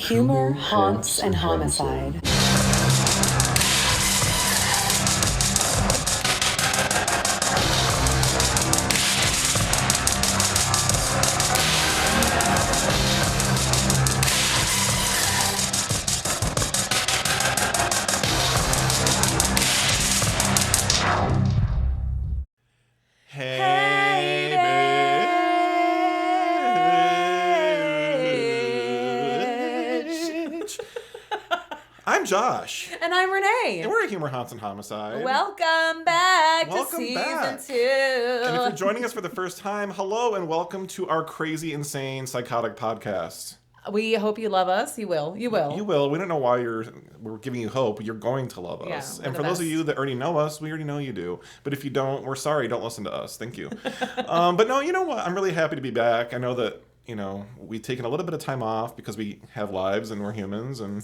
Humor, haunts, and homicide. I'm Josh. And I'm Renee. And we're at Humor, Haunts, and Homicide. Welcome back to season 2. And if you're joining us for the first time, hello and welcome to our crazy, insane, psychotic podcast. We hope you love us. You will. You will. You will. We don't know why we're giving you hope. You're going to love us. And for those of you that already know us, we already know you do. But if you don't, we're sorry. Don't listen to us. Thank you. But no, you know what? I'm really happy to be back. I know that, we've taken a little bit of time off because we have lives and we're humans and...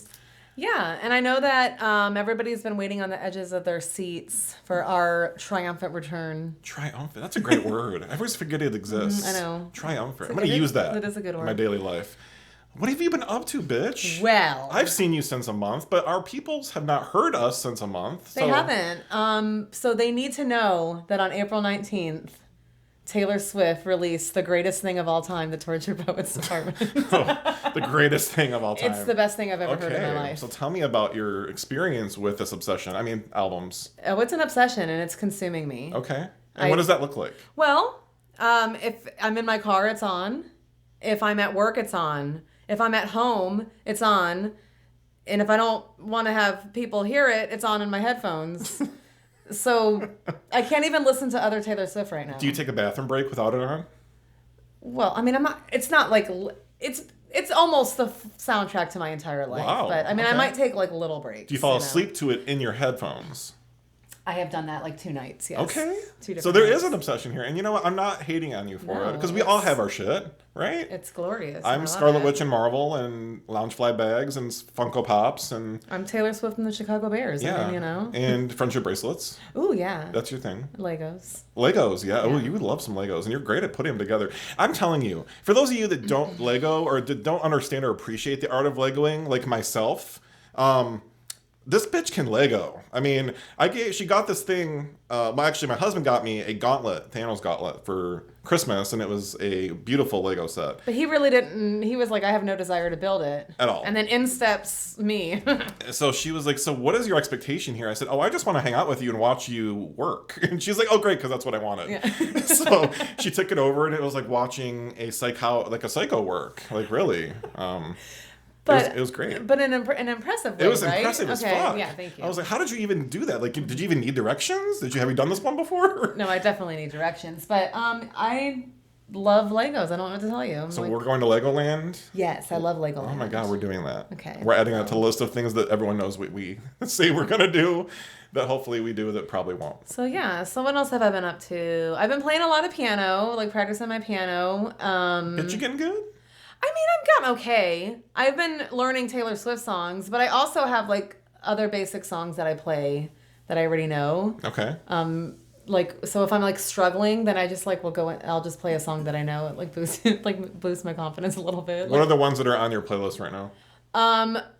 Yeah, and I know that everybody's been waiting on the edges of their seats for our triumphant return. Triumphant? That's a great word. I always forget it exists. I know. Triumphant. I'm going to use that. It is a good word. In my daily life. What have you been up to, bitch? Well, I've seen you since a month, but our peoples have not heard us since a month. They haven't. So they need to know that on April 19th, Taylor Swift released the greatest thing of all time, the Torture Poets Department. The greatest thing of all time. It's the best thing I've ever heard in my life. So tell me about your experience with this obsession. I mean, albums. Oh, it's an obsession, and it's consuming me. Okay. And what does that look like? Well, if I'm in my car, it's on. If I'm at work, it's on. If I'm at home, it's on. And if I don't want to have people hear it, it's on in my headphones. So I can't even listen to other Taylor Swift right now. Do you take a bathroom break without it on? Well, I mean, it's not like, it's almost the soundtrack to my entire life. Wow. But I mean, okay. I might take like little breaks. Do you fall asleep to it in your headphones? I have done that like 2 nights, yes. Okay. 2 different So there nights. is an obsession here. And you know what? I'm not hating on you for it. Because we it's- all have our shit, right? It's glorious. I'm Scarlet Witch and Marvel and Loungefly bags and Funko Pops and... I'm Taylor Swift and the Chicago Bears. Yeah. I mean, And friendship bracelets. Ooh, yeah. That's your thing. Legos. Legos, yeah. Oh, you would love some Legos. And you're great at putting them together. I'm telling you, for those of you that don't Lego or that don't understand or appreciate the art of Legoing, like myself... this bitch can Lego. I mean, she got this thing. Actually, my husband got me a gauntlet, Thanos gauntlet, for Christmas, and it was a beautiful Lego set. But he really didn't. He was like, I have no desire to build it At all. And then in steps me. So she was like, so what is your expectation here? I said, I just want to hang out with you and watch you work. And she's like, oh, great, because that's what I wanted. Yeah. So she took it over, and it was like watching a psycho work. Like, really. But it was great. But an impressive way, It was right? impressive as okay, fuck. Yeah, thank you. I was like, how did you even do that? Like, did you even need directions? Have you done this one before? No, I definitely need directions. But I love Legos. I don't know what to tell you. So we're going to Legoland? Yes, I love Legoland. Oh my God, we're doing that. Okay. We're adding that to the list of things that everyone knows we say we're going to do, that hopefully we do that probably won't. So yeah, so what else have I been up to? I've been playing a lot of piano, like practicing my piano. Did you getting good? I mean, I've gotten okay. I've been learning Taylor Swift songs, but I also have like other basic songs that I play that I already know. Okay. So if I'm like struggling, then I just like will go and I'll just play a song that I know. It like boost my confidence a little bit. What are the ones that are on your playlist right now?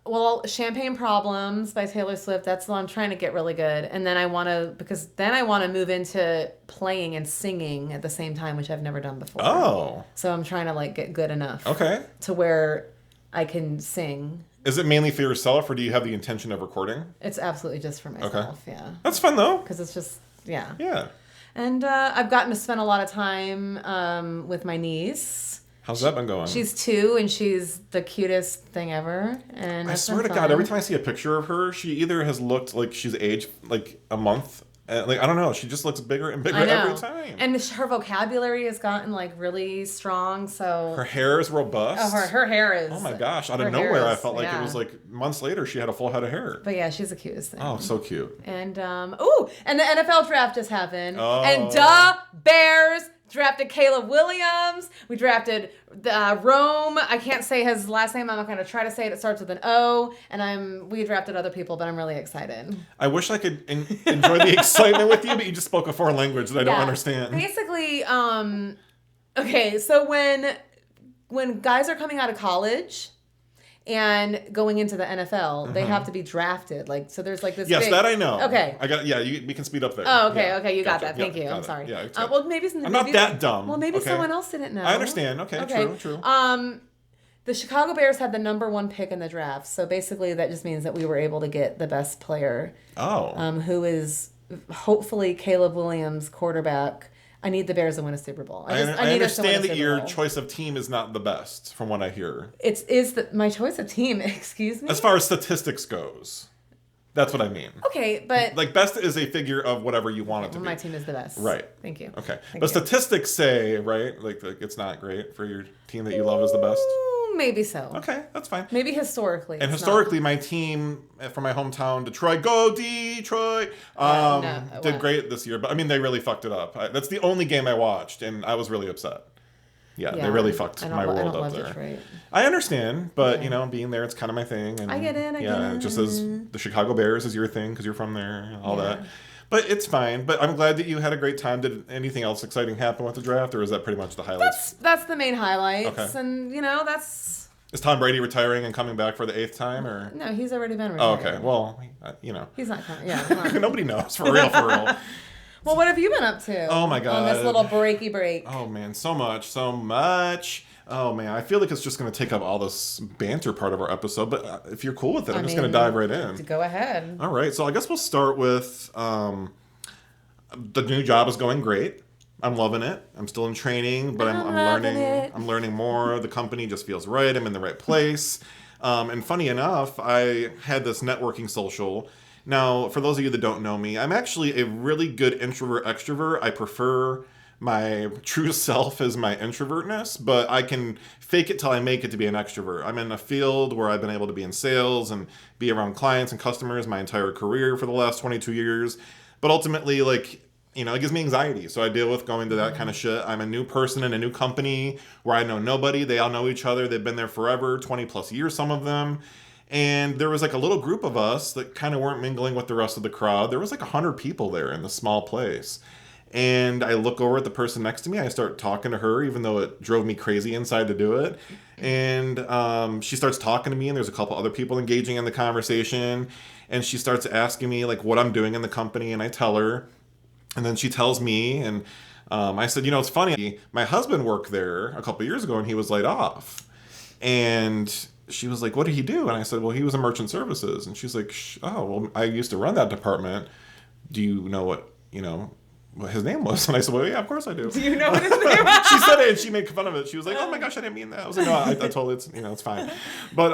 Well, Champagne Problems by Taylor Swift, that's the one I'm trying to get really good. And then I want to move into playing and singing at the same time, which I've never done before. Oh. So I'm trying to like get good enough. Okay. To where I can sing. Is it mainly for yourself, or do you have the intention of recording? It's absolutely just for myself, yeah. That's fun though. Because it's just, yeah. Yeah. And I've gotten to spend a lot of time with my niece. How's that been going? She's 2 and she's the cutest thing ever. And I swear to God, every time I see a picture of her, she either has looked like she's aged like a month. Like, I don't know. She just looks bigger and bigger every time. And her vocabulary has gotten like really strong. So her hair is robust. Oh, her hair is. Oh my gosh! Out of nowhere, I felt like it was like months later she had a full head of hair. But yeah, she's the cutest thing. Oh, so cute. And and the NFL draft just happened. Oh. And Bears drafted Caleb Williams. We drafted Rome. I can't say his last name. I'm not going to try to say it. It starts with an O. And we drafted other people, but I'm really excited. I wish I could enjoy the excitement with you, but you just spoke a foreign language that I don't understand. Basically, okay, so when guys are coming out of college And going into the NFL, they have to be drafted. Like, so there's like this. Yes, big... that I know. Okay. I got. Yeah, we can speed up there. Oh, okay, Yeah. okay, you got Gotcha. that. Thank Yep, you. I'm got it. sorry. Yeah, it's Well, maybe I'm not that dumb. Well, maybe okay. someone else didn't know. I understand. Okay. True. The Chicago Bears had the number 1 pick in the draft, so basically that just means that we were able to get the best player. Oh. Who is hopefully Caleb Williams, quarterback. I need the Bears to win a Super Bowl. I understand that your choice of team is not the best, from what I hear. My choice of team, excuse me? As far as statistics goes. That's what I mean. Okay, but... Like, best is a figure of whatever you want it to be. My team is the best. Right. Thank you. Okay. But statistics say, right, like it's not great for your team that you love is the best? Maybe so. Okay, that's fine. Maybe historically. And historically, my team from my hometown, Detroit, go Detroit, did great this year. But, I mean, they really fucked it up. That's the only game I watched, and I was really upset. Yeah, they really fucked my world up there. Detroit. I understand, but being there, it's kind of my thing. And, I get it. I get it. Just as the Chicago Bears is your thing because you're from there, and all that. But it's fine. But I'm glad that you had a great time. Did anything else exciting happen with the draft, or is that pretty much the highlights? That's the main highlights, okay. And that's. Is Tom Brady retiring and coming back for the 8th time, or? No, he's already been retired. Oh, okay. Well, He's not coming. Yeah. Nobody knows for real. Well, what have you been up to? Oh my God. On this little breaky break. Oh man, so much. Oh man, I feel like it's just going to take up all this banter part of our episode, but if you're cool with it, I'm just going to dive right in. Go ahead. All right, so I guess we'll start with the new job is going great. I'm loving it. I'm still in training, but I'm learning. I'm learning more. The company just feels right. I'm in the right place. And funny enough, I had this networking social. Now, for those of you that don't know me, I'm actually a really good introvert-extrovert. I prefer my true self as my introvertness, but I can fake it till I make it to be an extrovert. I'm in a field where I've been able to be in sales and be around clients and customers my entire career for the last 22 years. But ultimately, it gives me anxiety. So I deal with going to that kind of shit. I'm a new person in a new company where I know nobody. They all know each other. They've been there forever, 20 plus years, some of them. And there was a little group of us that kind of weren't mingling with the rest of the crowd. There was 100 people there in this small place. And I look over at the person next to me. I start talking to her, even though it drove me crazy inside to do it. And she starts talking to me, and there's a couple other people engaging in the conversation. And she starts asking me what I'm doing in the company, and I tell her. And then she tells me, and I said, it's funny. My husband worked there a couple years ago, and he was laid off. And she was like, what did he do? And I said, well, he was in merchant services. And she's like, oh, well, I used to run that department. Do you know what his name was? And I said, well, yeah, of course I do. Do you know what his name was? She said it, and she made fun of it. She was like, oh my gosh, I didn't mean that. I was like, no, I told her it's fine. But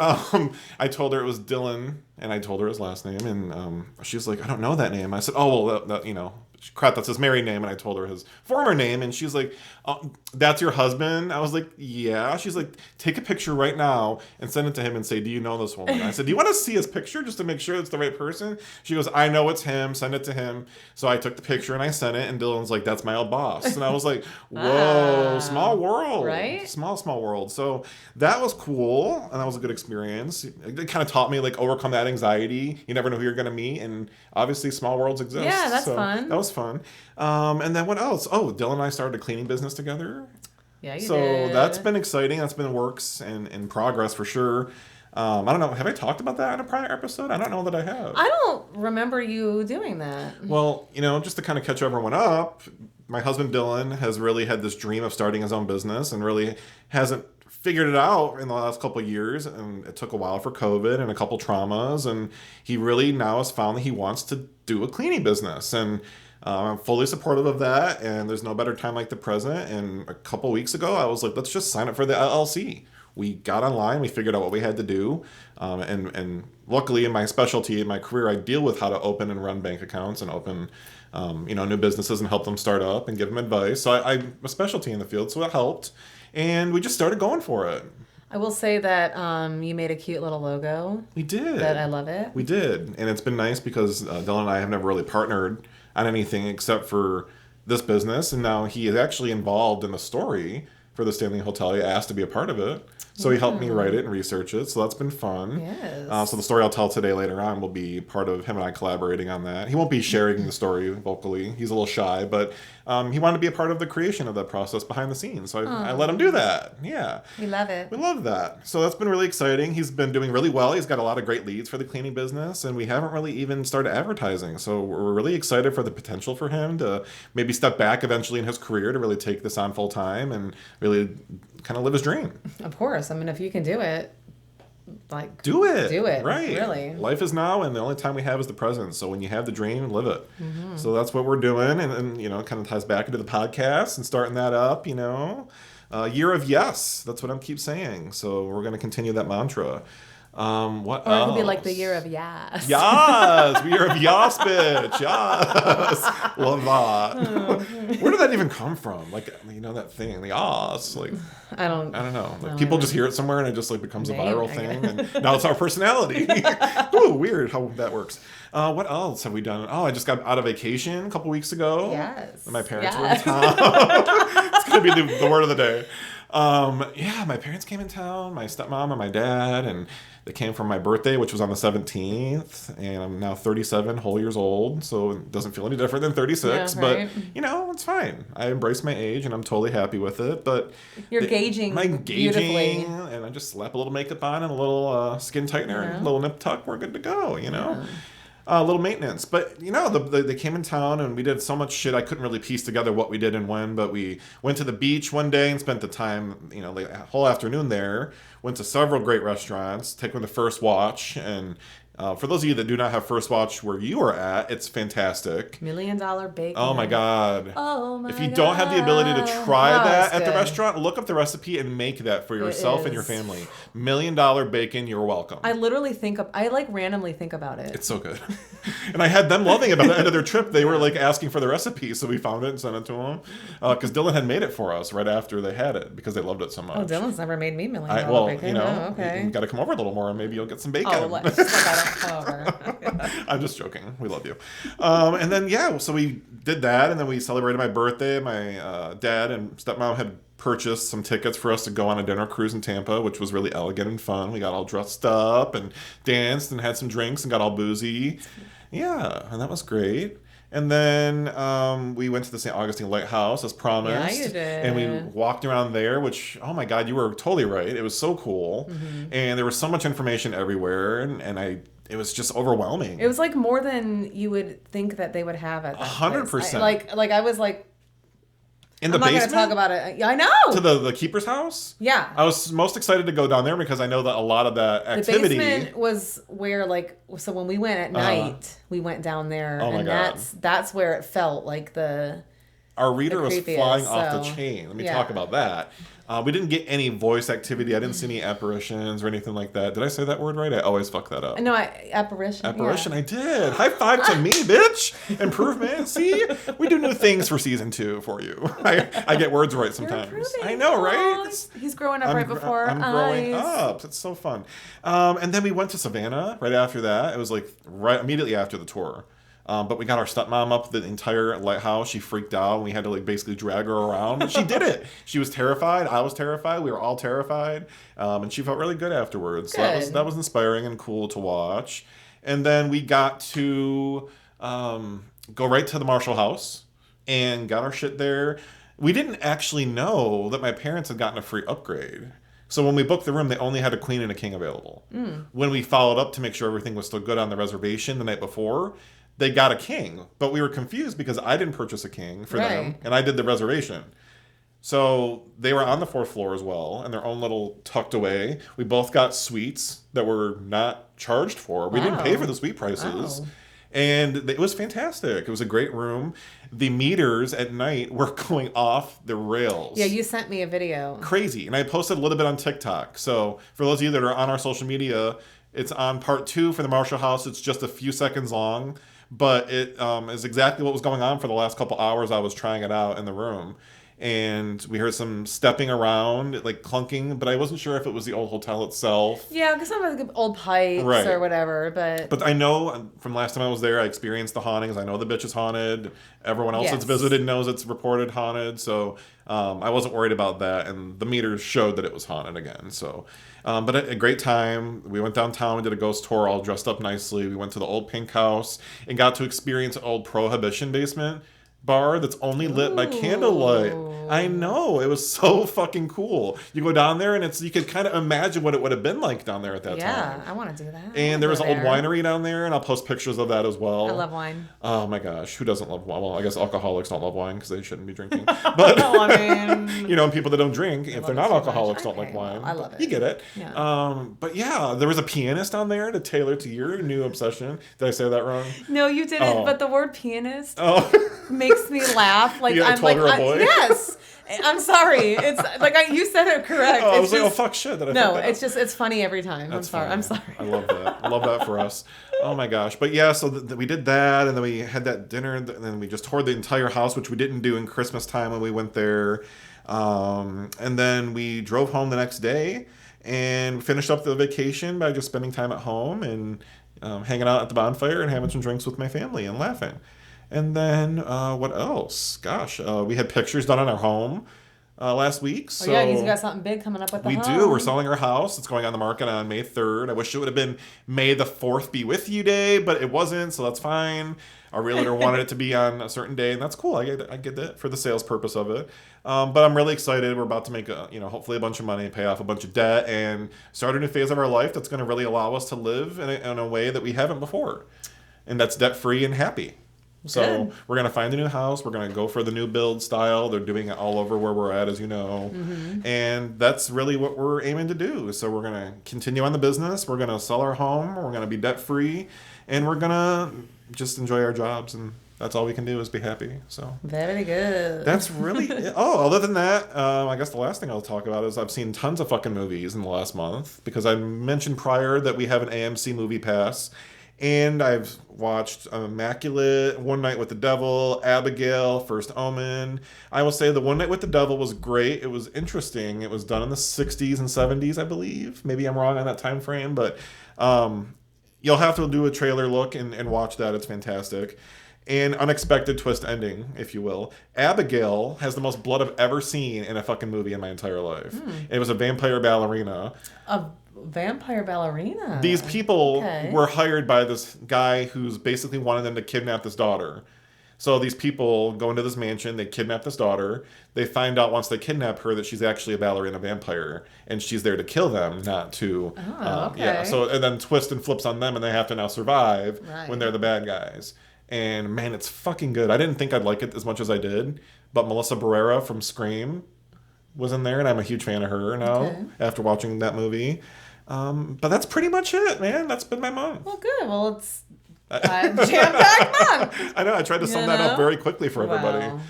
I told her it was Dylan, and I told her his last name, and she was like, I don't know that name. I said, oh, well, that crap, that's his married name. And I told her his former name, and she's like, that's your husband? I was like, yeah. She's like, take a picture right now and send it to him and say, do you know this woman? I said, do you want to see his picture just to make sure it's the right person? She goes, I know it's him. Send it to him. So I took the picture and I sent it, and Dylan's like, that's my old boss. And I was like, whoa, small world. Right? Small world. So that was cool, and that was a good experience. It kind of taught me, overcome that anxiety. You never know who you're going to meet, and obviously small worlds exist. Yeah, that's fun. That was fun. And then what else? Oh, Dylan and I started a cleaning business together. Yeah, you did. So that's been exciting. That's been works and in progress for sure. I don't know. Have I talked about that in a prior episode? I don't know that I have. I don't remember you doing that. Well, just to kind of catch everyone up, my husband Dylan has really had this dream of starting his own business and really hasn't figured it out in the last couple of years, and it took a while for COVID and a couple traumas, and he really now has found that he wants to do a cleaning business, and I'm fully supportive of that, and there's no better time like the present. And a couple weeks ago, I was like, let's just sign up for the LLC. We got online, we figured out what we had to do, and luckily in my specialty, in my career, I deal with how to open and run bank accounts and open new businesses and help them start up and give them advice. So I'm a specialty in the field, so it helped. And we just started going for it. I will say that you made a cute little logo. We did. That I love it. We did. And it's been nice because Dylan and I have never really partnered on anything except for this business. And now he is actually involved in the story for the Stanley Hotel. He asked to be a part of it. So he helped me write it and research it. So that's been fun. Yes. So the story I'll tell today later on will be part of him and I collaborating on that. He won't be sharing the story vocally. He's a little shy, but he wanted to be a part of the creation of that process behind the scenes. So I let him do that. Yeah. We love it. We love that. So that's been really exciting. He's been doing really well. He's got a lot of great leads for the cleaning business, and we haven't really even started advertising. So we're really excited for the potential for him to maybe step back eventually in his career to really take this on full time and really kind of live his dream. Of course. I mean, if you can do it, like do it. Right. Really. Life is now, and the only time we have is the present. So when you have the dream, live it. So that's what we're doing, and you know, it kind of ties back into the podcast and starting that up. You know, year of yes. That's what I keep saying. So we're going to continue that mantra. What or else? it could be like the year of yes. Yes, year of yas, bitch. Yes, love that. Where did that even come from? Like, you know, that thing, the yas. Like, I don't know. Like, people just hear it somewhere and it just like becomes a viral thing, and now it's our personality. Ooh, weird how that works. What else have we done? Oh, I just got out of vacation a couple weeks ago. Yes. And my parents were in town. It's gonna be the word of the day. Yeah, my parents came in town, my stepmom and my dad, and they came for my birthday, which was on the 17th, and I'm now 37 whole years old, so it doesn't feel any different than 36, yeah, right. but, you know, it's fine. I embrace my age, and I'm totally happy with it, but... You're gauging beautifully. And I just slap a little makeup on and a little skin tightener, a little nip tuck, we're good to go, you know? Yeah. A little maintenance, but you know, they came in town and we did so much shit I couldn't really piece together what we did and when. But we went to the beach one day and spent the time, you know, the whole afternoon there. Went to several great restaurants, taking the First Watch, and for those of you that do not have First Watch where you are at, it's fantastic. $1 Million bacon. Oh my god! Oh my god! If you don't have the ability to try that at the good. Restaurant, look up the recipe and make that for yourself and your family. $1 million bacon, you're welcome. I literally I like randomly think about it. It's so good. And I had them loving it by the end of their trip. They were like asking for the recipe, so we found it and sent it to them. Because Dylan had made it for us right after they had it because they loved it so much. Oh, Dylan's never made me $1 million bacon. You know, okay. you got to come over a little more and maybe you'll get some bacon. Oh, let's just like I don't come over. I'm just joking. We love you. And then, yeah, so we did that, and then we celebrated my birthday. My dad and stepmom had purchased some tickets for us to go on a dinner cruise in Tampa, which was really elegant and fun. We got all dressed up and danced and had some drinks and got all boozy. Yeah, and that was great. And then we went to the St. Augustine Lighthouse as promised. Yeah, you did. And we walked around there, which, oh my God, you were totally right. It was so cool. And there was so much information everywhere, and it was just overwhelming. It was like more than you would think that they would have at that 100%. Like I was like, in the I'm not basement? going to talk about it. I know. To the keeper's house? Yeah. I was most excited to go down there because I know that a lot of that activity... The basement was where, like, so when we went at night, we went down there. Oh my and God. that's where it felt like Our reader was creepiest, flying off the chain. Let me talk about that. We didn't get any voice activity. I didn't see any apparitions or anything like that. Did I say that word right? I always fuck that up. No, apparition. Apparition, yeah. I did. High five to me, bitch. Improvement. See? We do new things for season 2 for you. I get words right sometimes. I know, right? He's growing up right before I'm growing up. It's so fun. And then we went to Savannah right after that. It was like right immediately after the tour. But we got our stepmom up the entire lighthouse. She freaked out, and we had to like basically drag her around. But she did it. She was terrified. I was terrified. We were all terrified. And she felt really good afterwards. Good. So that was inspiring and cool to watch. And then we got to go right to the Marshall House and got our shit there. We didn't actually know that my parents had gotten a free upgrade. So when we booked the room, they only had a queen and a king available. When we followed up to make sure everything was still good on the reservation the night before, they got a king, but we were confused because I didn't purchase a king for them, and I did the reservation. So they were on the 4th floor as well, and their own little tucked away. We both got suites that were not charged for. We didn't pay for the suite prices. Wow. And it was fantastic. It was a great room. The meters at night were going off the rails. Yeah, you sent me a video. Crazy. And I posted a little bit on TikTok. So for those of you that are on our social media, it's on part 2 for the Marshall House. It's just a few seconds long. But it is exactly what was going on for the last couple hours I was trying it out in the room. and we heard some stepping around, like clunking, but I wasn't sure if it was the old hotel itself. Yeah, because some of the old pipes or whatever, but I know from last time I was there, I experienced the hauntings. I know the bitch is haunted. Everyone else that's visited knows it's reported haunted, so I wasn't worried about that, and the meters showed that it was haunted again. So, but a great time. We went downtown and did a ghost tour, all dressed up nicely. We went to the old pink house and got to experience an old Prohibition basement bar that's only lit by candlelight. I know, it was so fucking cool. You go down there and you could kind of imagine what it would have been like down there at that time. Yeah, I want to do that. And there was an old winery down there, and I'll post pictures of that as well. I love wine. Oh my gosh, who doesn't love wine? Well, I guess alcoholics don't love wine because they shouldn't be drinking. But I mean, you know, and people that don't drink, if they're not alcoholics, don't like wine. I love it. You get it. Yeah. But yeah, there was a pianist down there to tailor to your new obsession. Did I say that wrong? No, you didn't. But the word pianist makes me laugh. Like I'm like, her a boy? Yes. I'm sorry. It's like you said it correct. I was like, oh fuck shit. It's funny every time. That's I'm sorry. Funny. I'm sorry. I love that. I love that for us. Oh my gosh. But yeah, so we did that, and then we had that dinner, and then we just toured the entire house, which we didn't do in Christmas time when we went there. And then we drove home the next day and finished up the vacation by just spending time at home and hanging out at the bonfire and having some drinks with my family and laughing. And then what else? Gosh, we had pictures done on our home last week. So yeah, you got something big coming up with the home. We do. We're selling our house. It's going on the market on May 3rd. I wish it would have been May the 4th be with you day, but it wasn't, so that's fine. Our realtor wanted it to be on a certain day, and that's cool. I get that for the sales purpose of it. But I'm really excited. We're about to make hopefully a bunch of money, pay off a bunch of debt, and start a new phase of our life that's going to really allow us to live in a way that we haven't before, and that's debt-free and happy. So we're going to find a new house. We're going to go for the new build style. They're doing it all over where we're at, as you know. Mm-hmm. And that's really what we're aiming to do. So we're going to continue on the business. We're going to sell our home. We're going to be debt-free. And we're going to just enjoy our jobs. And that's all we can do is be happy. So very good. That's really it. Oh, other than that, I guess the last thing I'll talk about is I've seen tons of fucking movies in the last month. Because I mentioned prior that we have an AMC movie pass. And I've watched Immaculate, One Night with the Devil, Abigail, First Omen. I will say the One Night with the Devil was great. It was interesting. It was done in the 60s and 70s, I believe. Maybe I'm wrong on that time frame, but you'll have to do a trailer look and watch that. It's fantastic. And unexpected twist ending, if you will. Abigail has the most blood I've ever seen in a fucking movie in my entire life. It was a vampire ballerina. A vampire ballerina? These people were hired by this guy who's basically wanted them to kidnap this daughter. So these people go into this mansion, they kidnap this daughter. They find out once they kidnap her that she's actually a ballerina vampire. And she's there to kill them, not to... So, and then twist and flips on them, and they have to now survive when they're the bad guys. And man, it's fucking good. I didn't think I'd like it as much as I did, but Melissa Barrera from Scream was in there, and I'm a huge fan of her now after watching that movie. But that's pretty much it, man. That's been my month. Well, good. Well, it's jam-packed month. I know. I tried to sum that up very quickly for everybody. Wow.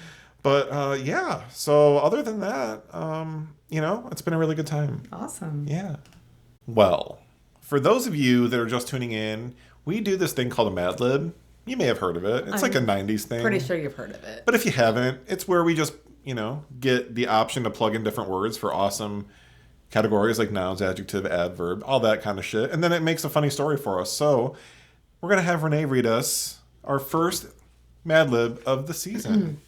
But yeah. So other than that, it's been a really good time. Awesome. Yeah. Well, for those of you that are just tuning in, we do this thing called a Mad Lib. You may have heard of it. It's like a 90s thing. Pretty sure you've heard of it. But if you haven't, it's where we just, get the option to plug in different words for awesome categories like nouns, adjective, adverb, all that kind of shit. And then it makes a funny story for us. So we're going to have Renee read us our first Mad Lib of the season.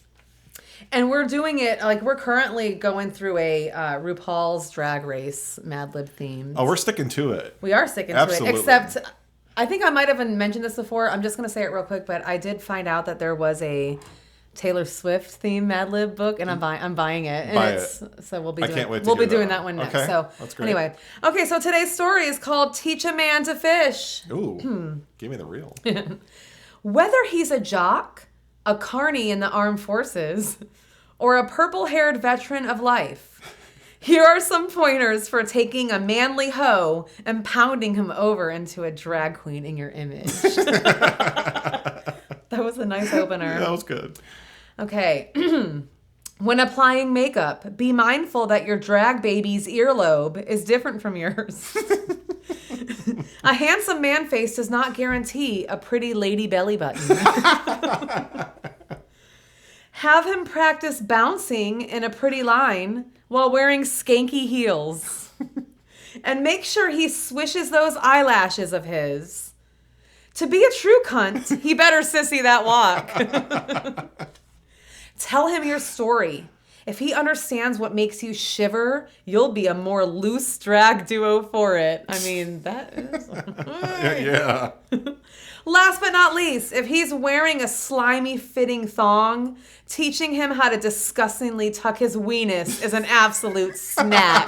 And we're doing it, we're currently going through a RuPaul's Drag Race Mad Lib theme. Oh, we're sticking to it. We are sticking to it. Except... I think I might have mentioned this before. I'm just going to say it real quick, but I did find out that there was a Taylor Swift themed Mad Lib book, and I'm buying it. So we'll be doing that one next. Okay. So that's great. Anyway, so today's story is called "Teach a Man to Fish." Ooh, give me the reel. Whether he's a jock, a carny in the armed forces, or a purple-haired veteran of life. Here are some pointers for taking a manly hoe and pounding him over into a drag queen in your image. That was a nice opener. Yeah, that was good. Okay. When applying makeup, be mindful that your drag baby's earlobe is different from yours. A handsome man face does not guarantee a pretty lady belly button. Have him practice bouncing in a pretty line while wearing skanky heels. And make sure he swishes those eyelashes of his. To be a true cunt, he better sissy that walk. Tell him your story. If he understands what makes you shiver, you'll be a more loose drag duo for it. I mean, that is... Yeah. Last but not least, if he's wearing a slimy fitting thong, teaching him how to disgustingly tuck his weenus is an absolute snack.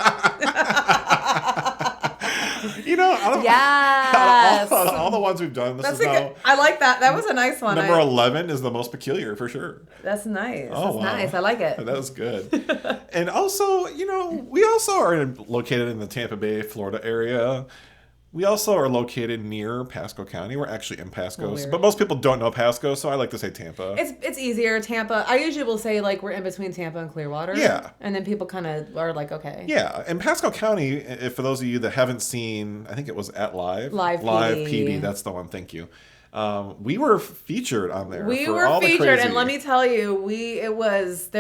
You know, out of, yes. out of all the ones we've done, this is now... I like that. That was a nice one. Number 11 is the most peculiar, for sure. That's nice. Oh, That's wow. nice. I like it. That was good. And also, you know, we also are located in the Tampa Bay, Florida area. We also are located near Pasco County. We're actually in Pasco, but most people don't know Pasco, so I like to say Tampa. It's easier, Tampa. I usually will say, like, we're in between Tampa and Clearwater. Yeah. And then people kind of are like, okay. Yeah, and Pasco County, for those of you that haven't seen, I think it was at Live PD. That's the one. Thank you. We were featured on there. We for were all featured, the crazy. and let me tell you, it was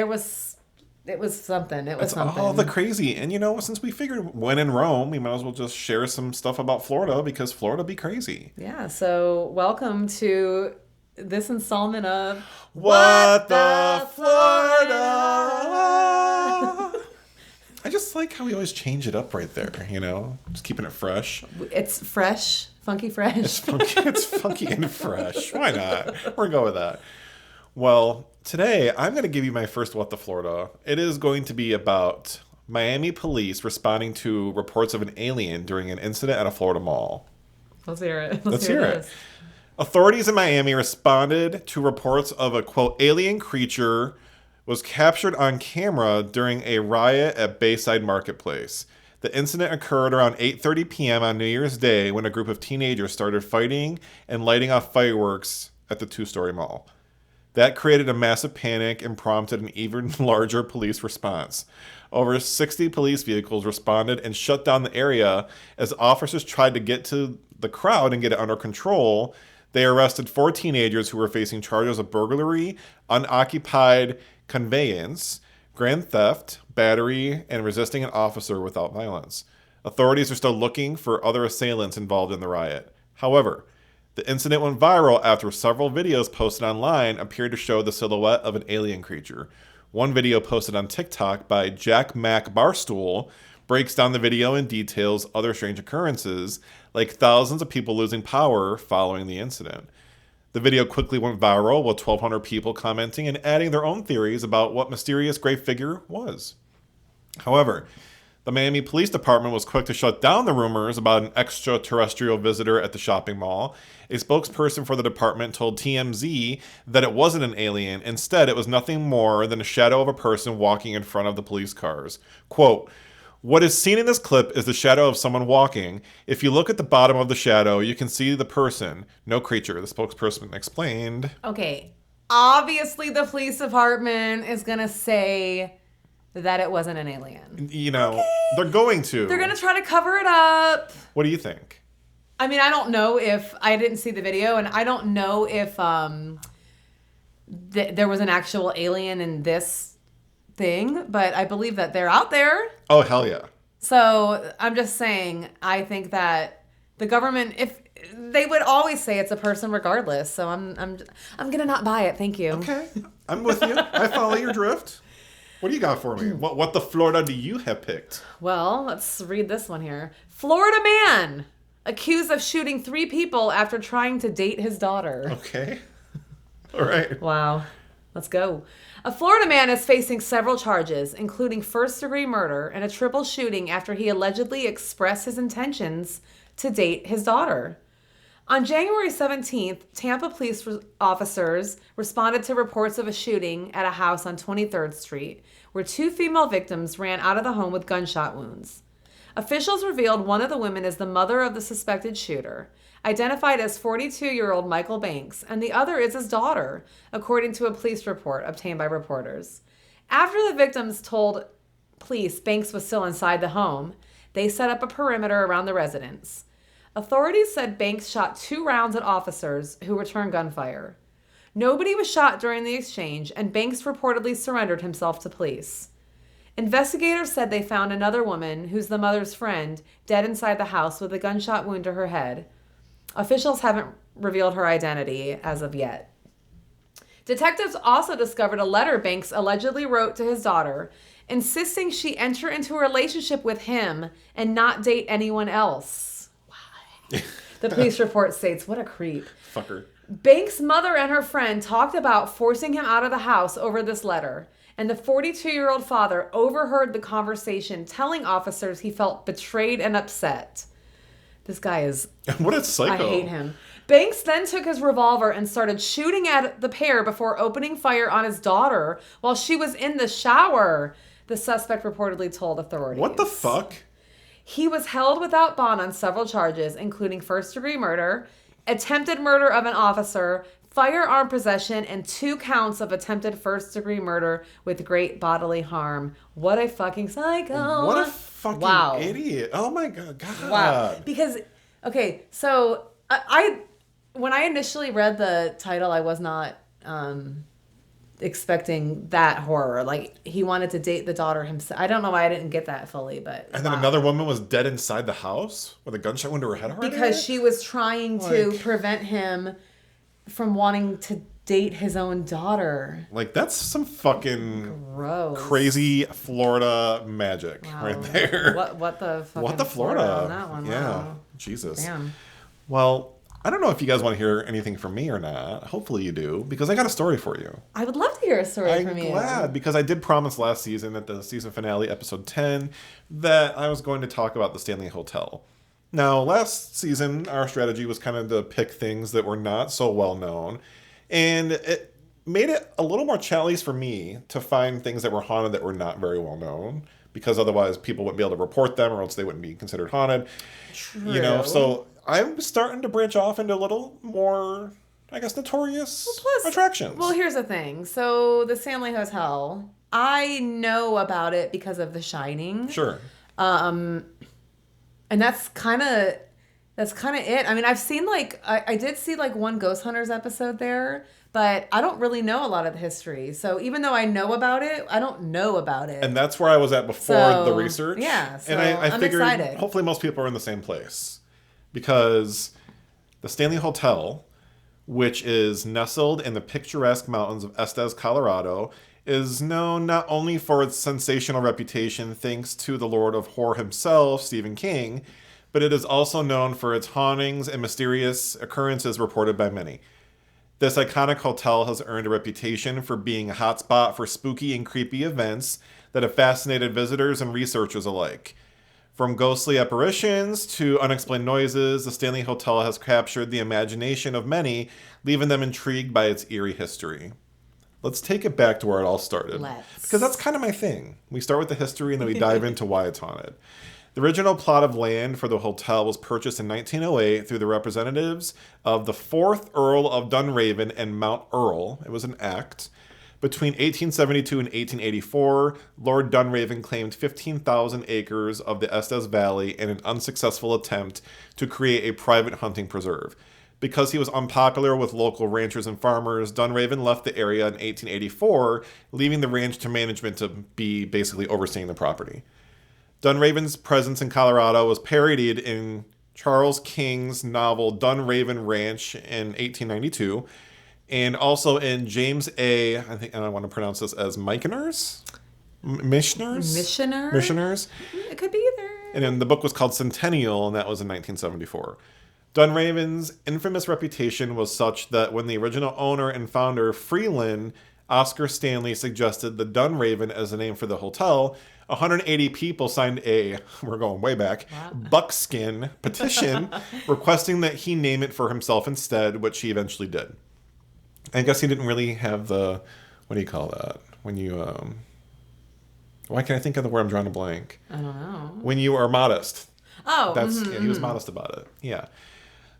something. It was something. All the crazy. And, you know, since we figured when in Rome, we might as well just share some stuff about Florida because Florida be crazy. Yeah, so welcome to this installment of What the Florida? I just like how we always change it up right there, you know? Just keeping it fresh. It's fresh, funky fresh. It's funky and fresh. Why not? We're going to go with that. Well, today I'm going to give you my first What the Florida. It is going to be about Miami police responding to reports of an alien during an incident at a Florida mall. Let's hear it. Let's hear it. Authorities in Miami responded to reports of a, quote, alien creature was captured on camera during a riot at Bayside Marketplace. The incident occurred around 8:30 p.m. on New Year's Day when a group of teenagers started fighting and lighting off fireworks at the two-story mall. That created a massive panic and prompted an even larger police response. Over 60 police vehicles responded and shut down the area as officers tried to get to the crowd and get it under control. They arrested 4 teenagers who were facing charges of burglary, unoccupied conveyance, grand theft, battery, and resisting an officer without violence. Authorities are still looking for other assailants involved in the riot. However, the incident went viral after several videos posted online appeared to show the silhouette of an alien creature. One video posted on TikTok by Jack Mac Barstool breaks down the video and details other strange occurrences, like thousands of people losing power following the incident. The video quickly went viral with 1,200 people commenting and adding their own theories about what mysterious gray figure was. However, the Miami Police Department was quick to shut down the rumors about an extraterrestrial visitor at the shopping mall. A spokesperson for the department told TMZ that it wasn't an alien. Instead, it was nothing more than a shadow of a person walking in front of the police cars. Quote, "What is seen in this clip is the shadow of someone walking. If you look at the bottom of the shadow, you can see the person, no creature," the spokesperson explained. Okay, obviously the police department is going to say that it wasn't an alien. You know, they're going to. They're going to try to cover it up. What do you think? I mean, I don't know if I didn't see the video, and I don't know if there was an actual alien in this thing, but I believe that they're out there. Oh, hell yeah. So I'm just saying, I think that the government, if they would always say it's a person regardless, so I'm gonna not buy it. Thank you. Okay, I'm with you. I follow your drift. What do you got for me? What the Florida do you have picked? Well, let's read this one here. Florida man accused of shooting 3 people after trying to date his daughter. Okay. All right. Wow. Let's go. A Florida man is facing several charges, including first-degree murder and a triple shooting after he allegedly expressed his intentions to date his daughter. On January 17th, Tampa police officers responded to reports of a shooting at a house on 23rd Street, where 2 female victims ran out of the home with gunshot wounds. Officials revealed one of the women is the mother of the suspected shooter, identified as 42-year-old Michael Banks, and the other is his daughter, according to a police report obtained by reporters. After the victims told police Banks was still inside the home, they set up a perimeter around the residence. Authorities said Banks shot 2 rounds at officers who returned gunfire. Nobody was shot during the exchange, and Banks reportedly surrendered himself to police. Investigators said they found another woman, who's the mother's friend, dead inside the house with a gunshot wound to her head. Officials haven't revealed her identity as of yet. Detectives also discovered a letter Banks allegedly wrote to his daughter, insisting she enter into a relationship with him and not date anyone else. Why? The police report states, what a creep. Fucker. Banks' mother and her friend talked about forcing him out of the house over this letter, and the 42-year-old father overheard the conversation, telling officers he felt betrayed and upset. This guy is... What a psycho. I hate him. Banks then took his revolver and started shooting at the pair before opening fire on his daughter while she was in the shower, the suspect reportedly told authorities. What the fuck? He was held without bond on several charges, including first-degree murder, attempted murder of an officer, firearm possession, and 2 counts of attempted first-degree murder with great bodily harm. What a fucking psycho. What a fucking idiot. Oh my God. Wow. Because, okay, so I when I initially read the title, I was not expecting that horror. Like, he wanted to date the daughter himself. I don't know why I didn't get that fully, but... And then another woman was dead inside the house with a gunshot wound to her head already? Because she was trying to prevent him from wanting to date his own daughter. Like, that's some fucking gross, crazy Florida magic right there. What the fucking What the Florida on that one? Yeah. Wow. Jesus. Damn. Well, I don't know if you guys want to hear anything from me or not. Hopefully you do, because I got a story for you. I would love to hear a story from you. I'm glad, because I did promise last season at the season finale, episode 10, that I was going to talk about the Stanley Hotel. Now, last season, our strategy was kind of to pick things that were not so well known, and it made it a little more challenging for me to find things that were haunted that were not very well known, because otherwise people wouldn't be able to report them, or else they wouldn't be considered haunted. True. You know, so I'm starting to branch off into a little more, I guess, notorious attractions. Well, here's the thing. So the Stanley Hotel, I know about it because of The Shining. Sure. And that's kind of it. I mean, I've seen I did see one Ghost Hunters episode there, but I don't really know a lot of the history. So even though I know about it, I don't know about it. And that's where I was at before the research. Yeah. So and I figured excited. Hopefully most people are in the same place, because the Stanley Hotel, which is nestled in the picturesque mountains of Estes, Colorado, is known not only for its sensational reputation thanks to the Lord of Horror himself, Stephen King, but it is also known for its hauntings and mysterious occurrences reported by many. This iconic hotel has earned a reputation for being a hotspot for spooky and creepy events that have fascinated visitors and researchers alike. From ghostly apparitions to unexplained noises, the Stanley Hotel has captured the imagination of many, leaving them intrigued by its eerie history. Let's take it back to where it all started. Because that's kind of my thing. We start with the history and then we dive into why it's haunted. The original plot of land for the hotel was purchased in 1908 through the representatives of the 4th Earl of Dunraven and Mount Earl. It was an act. Between 1872 and 1884, Lord Dunraven claimed 15,000 acres of the Estes Valley in an unsuccessful attempt to create a private hunting preserve. Because he was unpopular with local ranchers and farmers, Dunraven left the area in 1884, leaving the ranch to management to be basically overseeing the property. Dunraven's presence in Colorado was parodied in Charles King's novel Dunraven Ranch in 1892, and also in James A. I want to pronounce this as Missioners? Missioners? It could be either. And then the book was called Centennial, and that was in 1974. Dunraven's infamous reputation was such that when the original owner and founder, Freeland Oscar Stanley, suggested the Dunraven as the name for the hotel, 180 people signed we're going way back, buckskin petition requesting that he name it for himself instead, which he eventually did. I guess he didn't really have the, what do you call that? When you, why can't I think of the word? I'm drawing a blank. I don't know. When you are modest. Oh. He was modest about it. Yeah.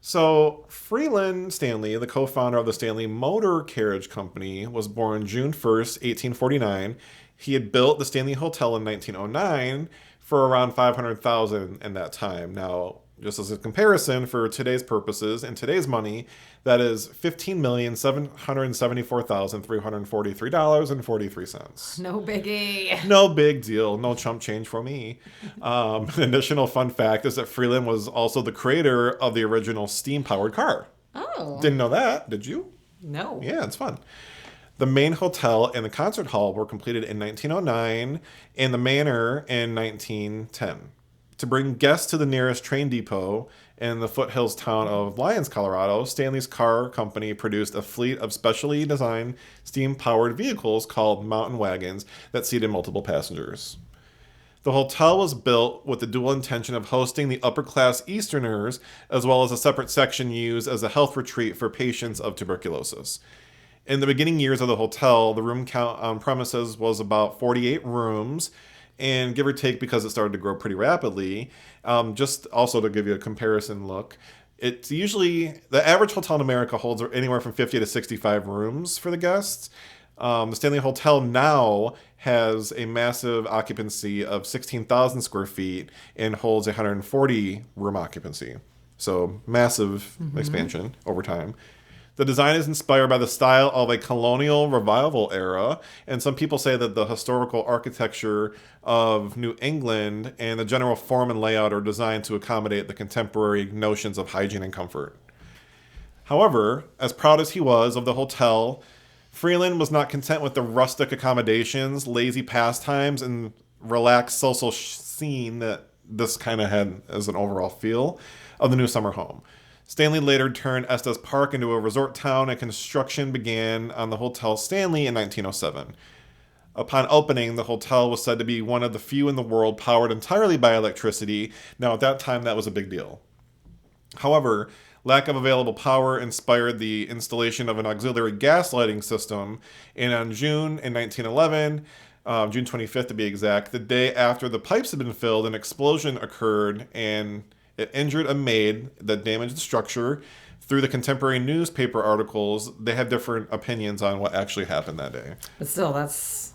So Freeland Stanley, the co-founder of the Stanley Motor Carriage Company, was born June 1st, 1849. He had built the Stanley Hotel in 1909 for around $500,000 in that time. Now, Just as a comparison for today's purposes and today's money, that is $15,774,343.43. No biggie. No big deal. No chump change for me. An additional fun fact is that Freeland was also the creator of the original steam-powered car. Oh. Didn't know that, did you? No. Yeah, it's fun. The main hotel and the concert hall were completed in 1909 and the manor in 1910. To bring guests to the nearest train depot in the foothills town of Lyons, Colorado, Stanley's car company produced a fleet of specially designed steam-powered vehicles called mountain wagons that seated multiple passengers. The hotel was built with the dual intention of hosting the upper-class Easterners, as well as a separate section used as a health retreat for patients of tuberculosis. In the beginning years of the hotel, the room count on premises was about 48 rooms, and give or take, because it started to grow pretty rapidly, just also to give you a comparison look, it's usually, the average hotel in America holds anywhere from 50 to 65 rooms for the guests. The Stanley Hotel now has a massive occupancy of 16,000 square feet and holds 140 room occupancy. So massive expansion over time. The design is inspired by the style of a colonial revival era, and some people say that the historical architecture of New England and the general form and layout are designed to accommodate the contemporary notions of hygiene and comfort. However, as proud as he was of the hotel, Freeland was not content with the rustic accommodations, lazy pastimes, and relaxed social scene that this kind of had as an overall feel of the new summer home. Stanley later turned Estes Park into a resort town, and construction began on the Hotel Stanley in 1907. Upon opening, the hotel was said to be one of the few in the world powered entirely by electricity. Now, at that time, that was a big deal. However, lack of available power inspired the installation of an auxiliary gas lighting system, and on June in 1911, June 25th to be exact, the day after the pipes had been filled, an explosion occurred, and it injured a maid that damaged the structure. Through the contemporary newspaper articles, they have different opinions on what actually happened that day. But still, that's...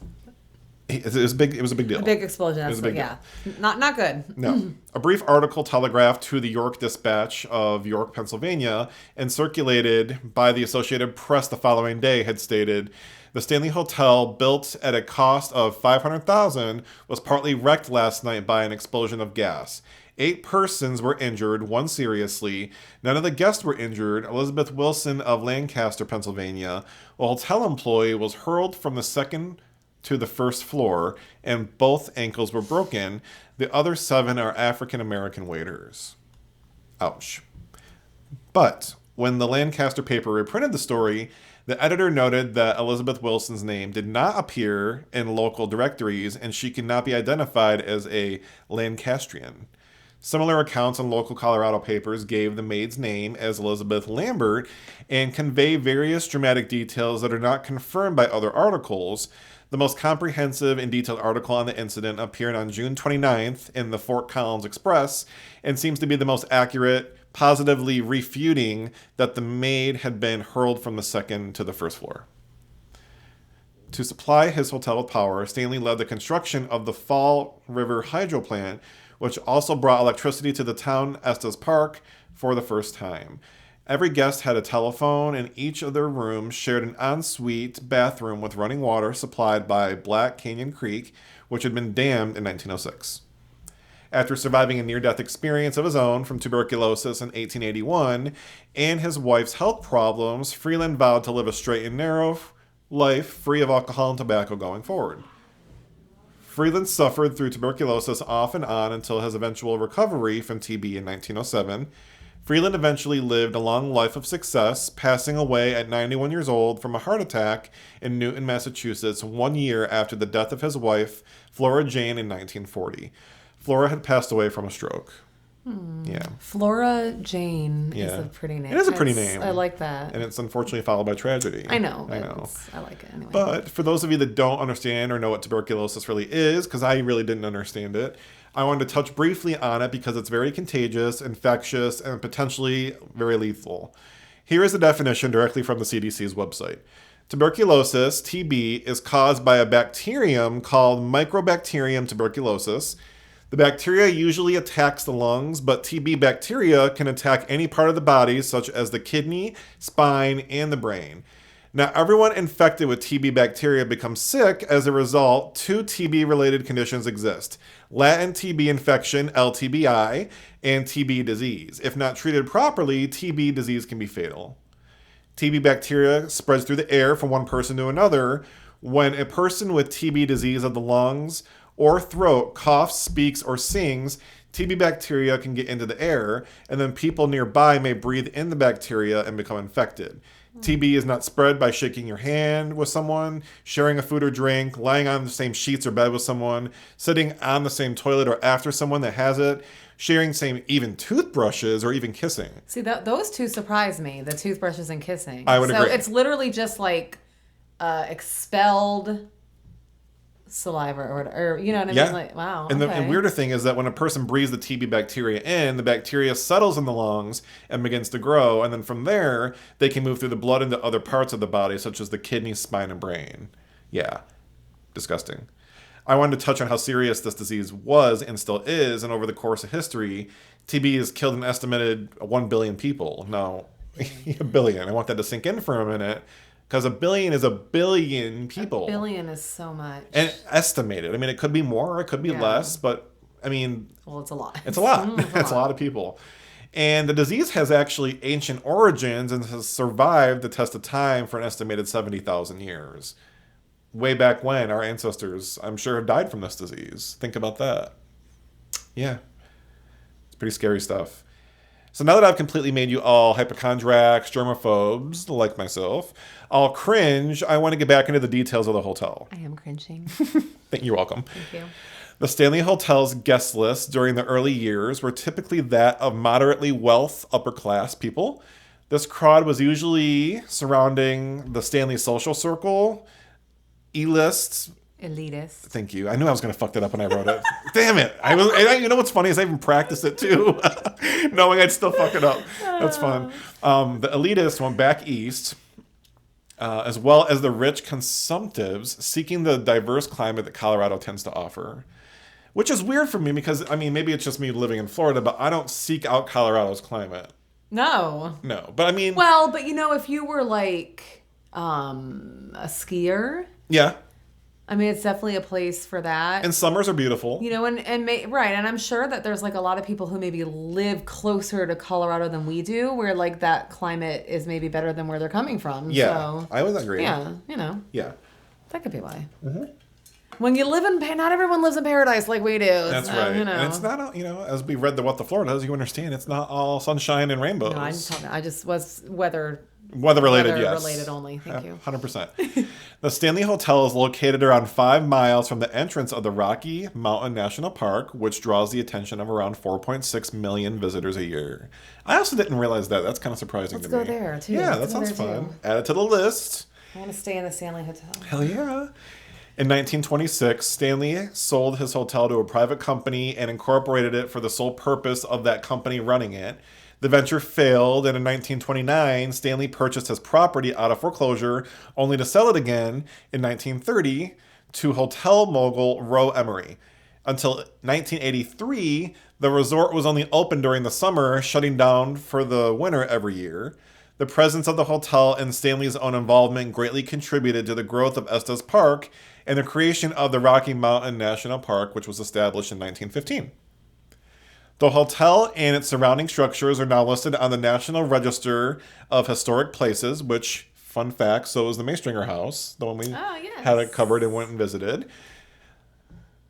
It was big. It was a big deal. A big explosion. It was a big deal. Not good. No. A brief article telegraphed to the York Dispatch of York, Pennsylvania, and circulated by the Associated Press the following day had stated, "The Stanley Hotel, built at a cost of $500,000, was partly wrecked last night by an explosion of gas. 8 persons were injured, 1 seriously. None of the guests were injured. Elizabeth Wilson of Lancaster, Pennsylvania, a hotel employee, was hurled from the second to the first floor, and both ankles were broken. The other 7 are African-American waiters." Ouch. But when the Lancaster paper reprinted the story, the editor noted that Elizabeth Wilson's name did not appear in local directories, and she could not be identified as a Lancastrian. Similar accounts in local Colorado papers gave the maid's name as Elizabeth Lambert and convey various dramatic details that are not confirmed by other articles. The most comprehensive and detailed article on the incident appeared on June 29th in the Fort Collins Express and seems to be the most accurate, positively refuting that the maid had been hurled from the second to the first floor. To supply his hotel with power, Stanley led the construction of the Fall River Hydro Plant, which also brought electricity to the town Estes Park for the first time. Every guest had a telephone, and each of their rooms shared an ensuite bathroom with running water supplied by Black Canyon Creek, which had been dammed in 1906. After surviving a near-death experience of his own from tuberculosis in 1881 and his wife's health problems, Freeland vowed to live a straight and narrow life free of alcohol and tobacco going forward. Freeland suffered through tuberculosis off and on until his eventual recovery from TB in 1907. Freeland eventually lived a long life of success, passing away at 91 years old from a heart attack in Newton, Massachusetts, 1 year after the death of his wife, Flora Jane, in 1940. Flora had passed away from a stroke. Yeah. Flora Jane is a pretty name. It is a pretty name. I like that. And it's unfortunately followed by tragedy. I know. I like it anyway. But for those of you that don't understand or know what tuberculosis really is, because I really didn't understand it, I wanted to touch briefly on it because it's very contagious, infectious, and potentially very lethal. Here is the definition directly from the CDC's website. Tuberculosis, TB, is caused by a bacterium called Mycobacterium tuberculosis. The bacteria usually attacks the lungs, but TB bacteria can attack any part of the body, such as the kidney, spine, and the brain. Now, everyone infected with TB bacteria becomes sick. As a result, 2 TB-related conditions exist: latent TB infection, LTBI, and TB disease. If not treated properly, TB disease can be fatal. TB bacteria spreads through the air from one person to another. When a person with TB disease of the lungs or throat coughs, speaks, or sings, TB bacteria can get into the air, and then people nearby may breathe in the bacteria and become infected. TB is not spread by shaking your hand with someone, sharing a food or drink, lying on the same sheets or bed with someone, sitting on the same toilet or after someone that has it, sharing same even toothbrushes, or even kissing. See, those two surprise me, the toothbrushes and kissing. I would agree. So it's literally just like expelled saliva or you know what I mean? Like, wow. And the weirder thing is that when a person breathes the TB bacteria in, the bacteria settles in the lungs and begins to grow, and then from there they can move through the blood into other parts of the body, such as the kidney, spine, and brain. Yeah, disgusting. I wanted to touch on how serious this disease was and still is, and over the course of history, TB has killed an estimated 1 billion people. Now, a billion. I want that to sink in for a minute. Because 1 billion is 1 billion people. 1 billion is so much. And estimated. I mean, it could be more, it could be less, but I mean... Well, it's a lot. It's a lot. It's a lot of people. And the disease has actually ancient origins and has survived the test of time for an estimated 70,000 years. Way back when, our ancestors, I'm sure, have died from this disease. Think about that. Yeah. It's pretty scary stuff. So now that I've completely made you all hypochondriacs, germaphobes, like myself, all cringe, I want to get back into the details of the hotel. I am cringing. You're welcome. Thank you. The Stanley Hotel's guest list during the early years were typically that of moderately upper class people. This crowd was usually surrounding the Stanley social circle, E-lists. Elitist. Thank you. I knew I was going to fuck that up when I wrote it. Damn it. You know what's funny is I even practiced it too, knowing I'd still fuck it up. That's fun. The elitists went back east, as well as the rich consumptives seeking the diverse climate that Colorado tends to offer. Which is weird for me because, I mean, maybe it's just me living in Florida, but I don't seek out Colorado's climate. No. But I mean... Well, but you know, if you were like a skier... Yeah. I mean, it's definitely a place for that. And summers are beautiful. You know, right. And I'm sure that there's like a lot of people who maybe live closer to Colorado than we do, where like that climate is maybe better than where they're coming from. Yeah, so, I would agree. Yeah, you know. Yeah. That could be why. Mm-hmm. When you live not everyone lives in paradise like we do. That's right. You know. And it's not, as we read What the Florida Does, you understand, it's not all sunshine and rainbows. No, I just was Weather-related, yes. Weather-related only, thank you. 100%. The Stanley Hotel is located around 5 miles from the entrance of the Rocky Mountain National Park, which draws the attention of around 4.6 million visitors a year. I also didn't realize that. That's kind of surprising to me. Let's go there, too. Yeah, that sounds fun. Add it to the list. I want to stay in the Stanley Hotel. Hell yeah. In 1926, Stanley sold his hotel to a private company and incorporated it for the sole purpose of that company running it. The venture failed, and in 1929, Stanley purchased his property out of foreclosure, only to sell it again in 1930 to hotel mogul Roe Emery. Until 1983, the resort was only open during the summer, shutting down for the winter every year. The presence of the hotel and Stanley's own involvement greatly contributed to the growth of Estes Park and the creation of the Rocky Mountain National Park, which was established in 1915. The hotel and its surrounding structures are now listed on the National Register of Historic Places, which, fun fact, so is the Maystringer House, the one we had it covered and went and visited.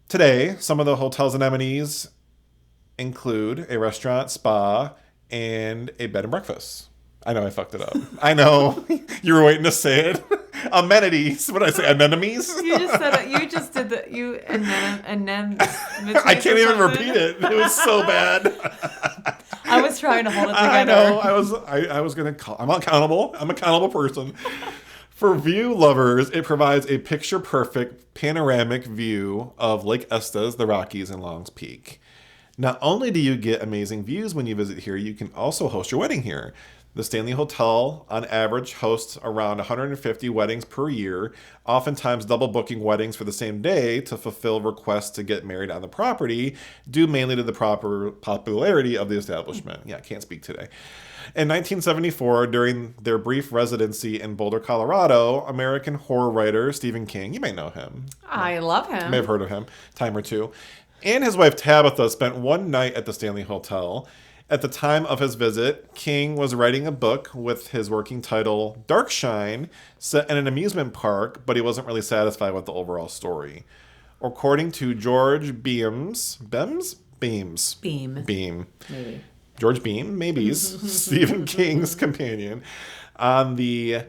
Today, some of the hotel's amenities include a restaurant, spa, and a bed and breakfast. I know I fucked it up. I know. You were waiting to say it. Amenities. What did I say? Anemones? You just said it. You just did the I can't even repeat it. It was so bad. I was trying to hold it together. I know. I was gonna call. I'm accountable. I'm an accountable person. For view lovers, it provides a picture-perfect panoramic view of Lake Estes, the Rockies, and Long's Peak. Not only do you get amazing views when you visit here, you can also host your wedding here. The Stanley Hotel, on average, hosts around 150 weddings per year, oftentimes double booking weddings for the same day to fulfill requests to get married on the property, due mainly to the proper popularity of the establishment. Yeah, I can't speak today. In 1974, during their brief residency in Boulder, Colorado, American horror writer Stephen King, you may know him. I love him. You may have heard of him, time or two, and his wife Tabitha spent one night at the Stanley Hotel. At the time of his visit, King was writing a book with his working title, Darkshine, set in an amusement park, but he wasn't really satisfied with the overall story. According to George Beam. Maybe. George Beam, maybe, Stephen King's companion, on the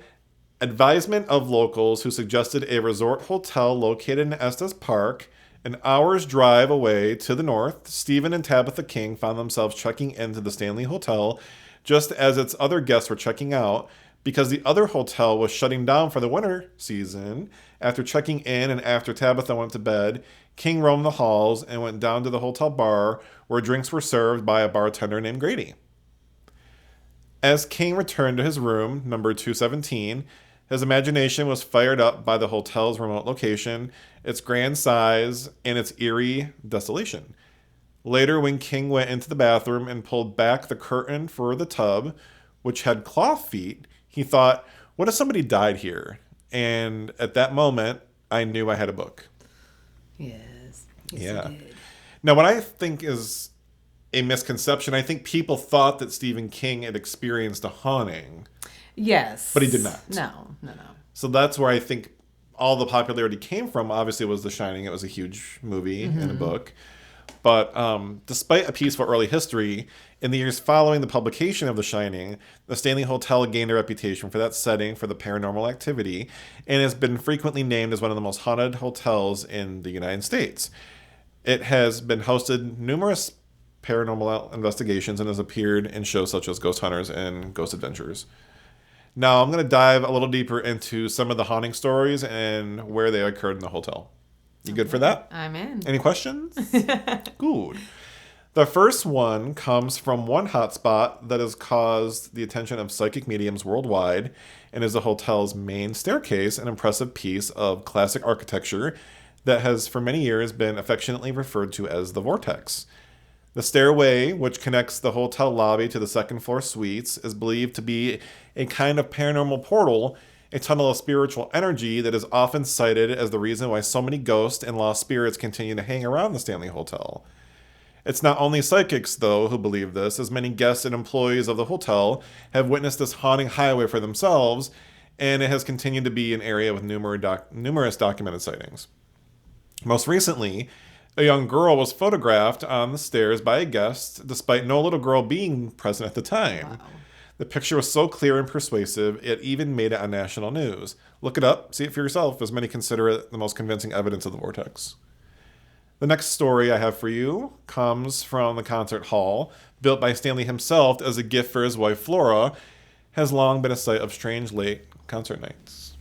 advisement of locals who suggested a resort hotel located in Estes Park, an hour's drive away to the north. Stephen and Tabitha King found themselves checking into the Stanley Hotel just as its other guests were checking out because the other hotel was shutting down for the winter season. After checking in and after Tabitha went to bed, King roamed the halls and went down to the hotel bar where drinks were served by a bartender named Grady. As King returned to his room, number 217, his imagination was fired up by the hotel's remote location, its grand size, and its eerie desolation. Later, when King went into the bathroom and pulled back the curtain for the tub, which had cloth feet, he thought, what if somebody died here? And at that moment, I knew I had a book. Yes. Yeah. Now, what I think is a misconception, I think people thought that Stephen King had experienced a haunting. Yes. But he did not. No. So that's where I think all the popularity came from. Obviously, it was The Shining. It was a huge movie and a book. But despite a peaceful early history, in the years following the publication of The Shining, the Stanley Hotel gained a reputation for that setting for the paranormal activity and has been frequently named as one of the most haunted hotels in the United States. It has been hosted numerous paranormal investigations and has appeared in shows such as Ghost Hunters and Ghost Adventures. Now, I'm going to dive a little deeper into some of the haunting stories and where they occurred in the hotel. You good for that? I'm in. Any questions? Good. The first one comes from one hotspot that has caused the attention of psychic mediums worldwide and is the hotel's main staircase, an impressive piece of classic architecture that has for many years been affectionately referred to as the Vortex. The stairway, which connects the hotel lobby to the second floor suites, is believed to be a kind of paranormal portal, a tunnel of spiritual energy that is often cited as the reason why so many ghosts and lost spirits continue to hang around the Stanley Hotel. It's not only psychics, though, who believe this, as many guests and employees of the hotel have witnessed this haunting highway for themselves, and it has continued to be an area with numerous documented sightings. Most recently, a young girl was photographed on the stairs by a guest, despite no little girl being present at the time. Wow. The picture was so clear and persuasive, it even made it on national news. Look it up, see it for yourself, as many consider it the most convincing evidence of the vortex. The next story I have for you comes from the concert hall, built by Stanley himself as a gift for his wife Flora, has long been a site of strange late concert nights.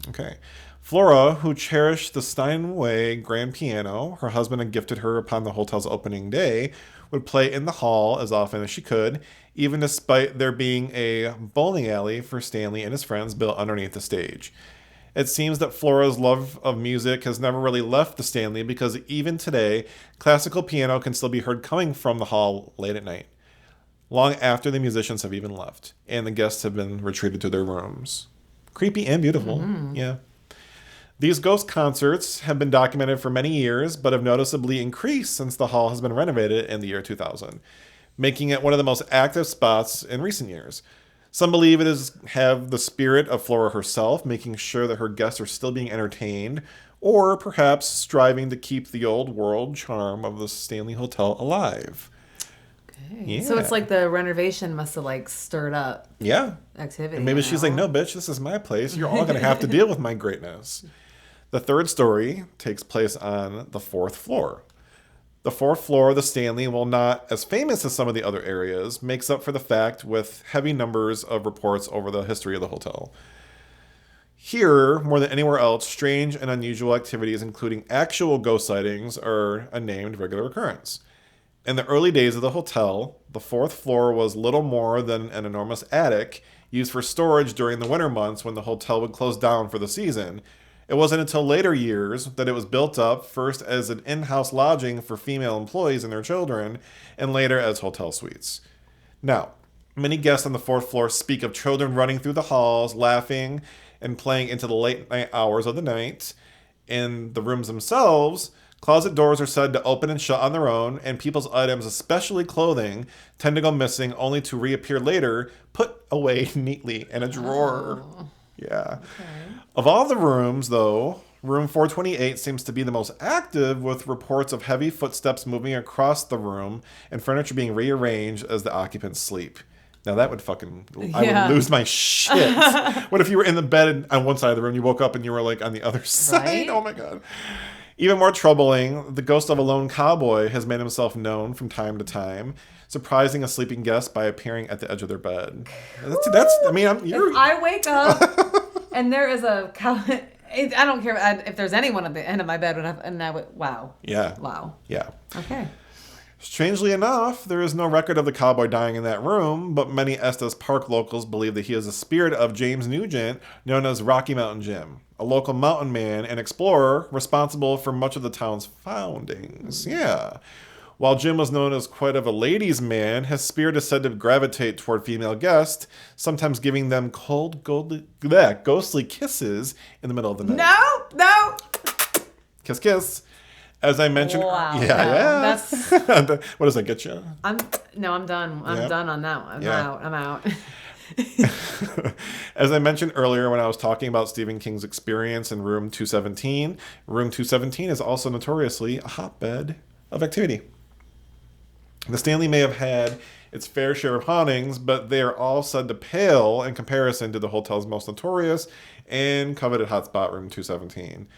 Okay. Flora, who cherished the Steinway grand piano her husband had gifted her upon the hotel's opening day, would play in the hall as often as she could, even despite there being a bowling alley for Stanley and his friends built underneath the stage. It seems that Flora's love of music has never really left the Stanley because even today, classical piano can still be heard coming from the hall late at night, long after the musicians have even left, and the guests have been retreated to their rooms. Creepy and beautiful, yeah. These ghost concerts have been documented for many years, but have noticeably increased since the hall has been renovated in the year 2000, making it one of the most active spots in recent years. Some believe it is have the spirit of Flora herself, making sure that her guests are still being entertained, or perhaps striving to keep the old world charm of the Stanley Hotel alive. Okay. Yeah. So it's like the renovation must have like stirred up activity. And maybe she's like, no, bitch, this is my place. You're all going to have to deal with my greatness. The third story takes place on the fourth floor. The fourth floor of the Stanley, while not as famous as some of the other areas, makes up for the fact with heavy numbers of reports over the history of the hotel. Here, more than anywhere else, strange and unusual activities, including actual ghost sightings, are a named regular occurrence. In the early days of the hotel, the fourth floor was little more than an enormous attic used for storage during the winter months when the hotel would close down for the season. It wasn't until later years that it was built up, first as an in-house lodging for female employees and their children, and later as hotel suites. Now, many guests on the fourth floor speak of children running through the halls, laughing and playing into the late night hours of the night. In the rooms themselves, closet doors are said to open and shut on their own, and people's items, especially clothing, tend to go missing only to reappear later, put away neatly in a drawer. Oh. Yeah. Okay. Of all the rooms, though, room 428 seems to be the most active, with reports of heavy footsteps moving across the room and furniture being rearranged as the occupants sleep. Now that would I would lose my shit. What if you were in the bed on one side of the room, you woke up and you were like on the other side? Right? Oh my God. Even more troubling, the ghost of a lone cowboy has made himself known from time to time, surprising a sleeping guest by appearing at the edge of their bed. If I wake up and there is a cow, I don't care if there's anyone at the end of my bed, and I would, wow. Yeah. Wow. Yeah. Okay. Strangely enough, there is no record of the cowboy dying in that room, but many Estes Park locals believe that he is the spirit of James Nugent, known as Rocky Mountain Jim, a local mountain man and explorer responsible for much of the town's foundings. Yeah. While Jim was known as quite of a ladies' man, his spirit is said to gravitate toward female guests, sometimes giving them cold, ghostly kisses in the middle of the night. No. Kiss, kiss. As I mentioned, wow. Yeah. That's... What does that get you? I'm done. I'm done on that one. I'm out. As I mentioned earlier when I was talking about Stephen King's experience in room 217, room 217 is also notoriously a hotbed of activity. The Stanley may have had its fair share of hauntings, but they are all said to pale in comparison to the hotel's most notorious and coveted hotspot, room 217.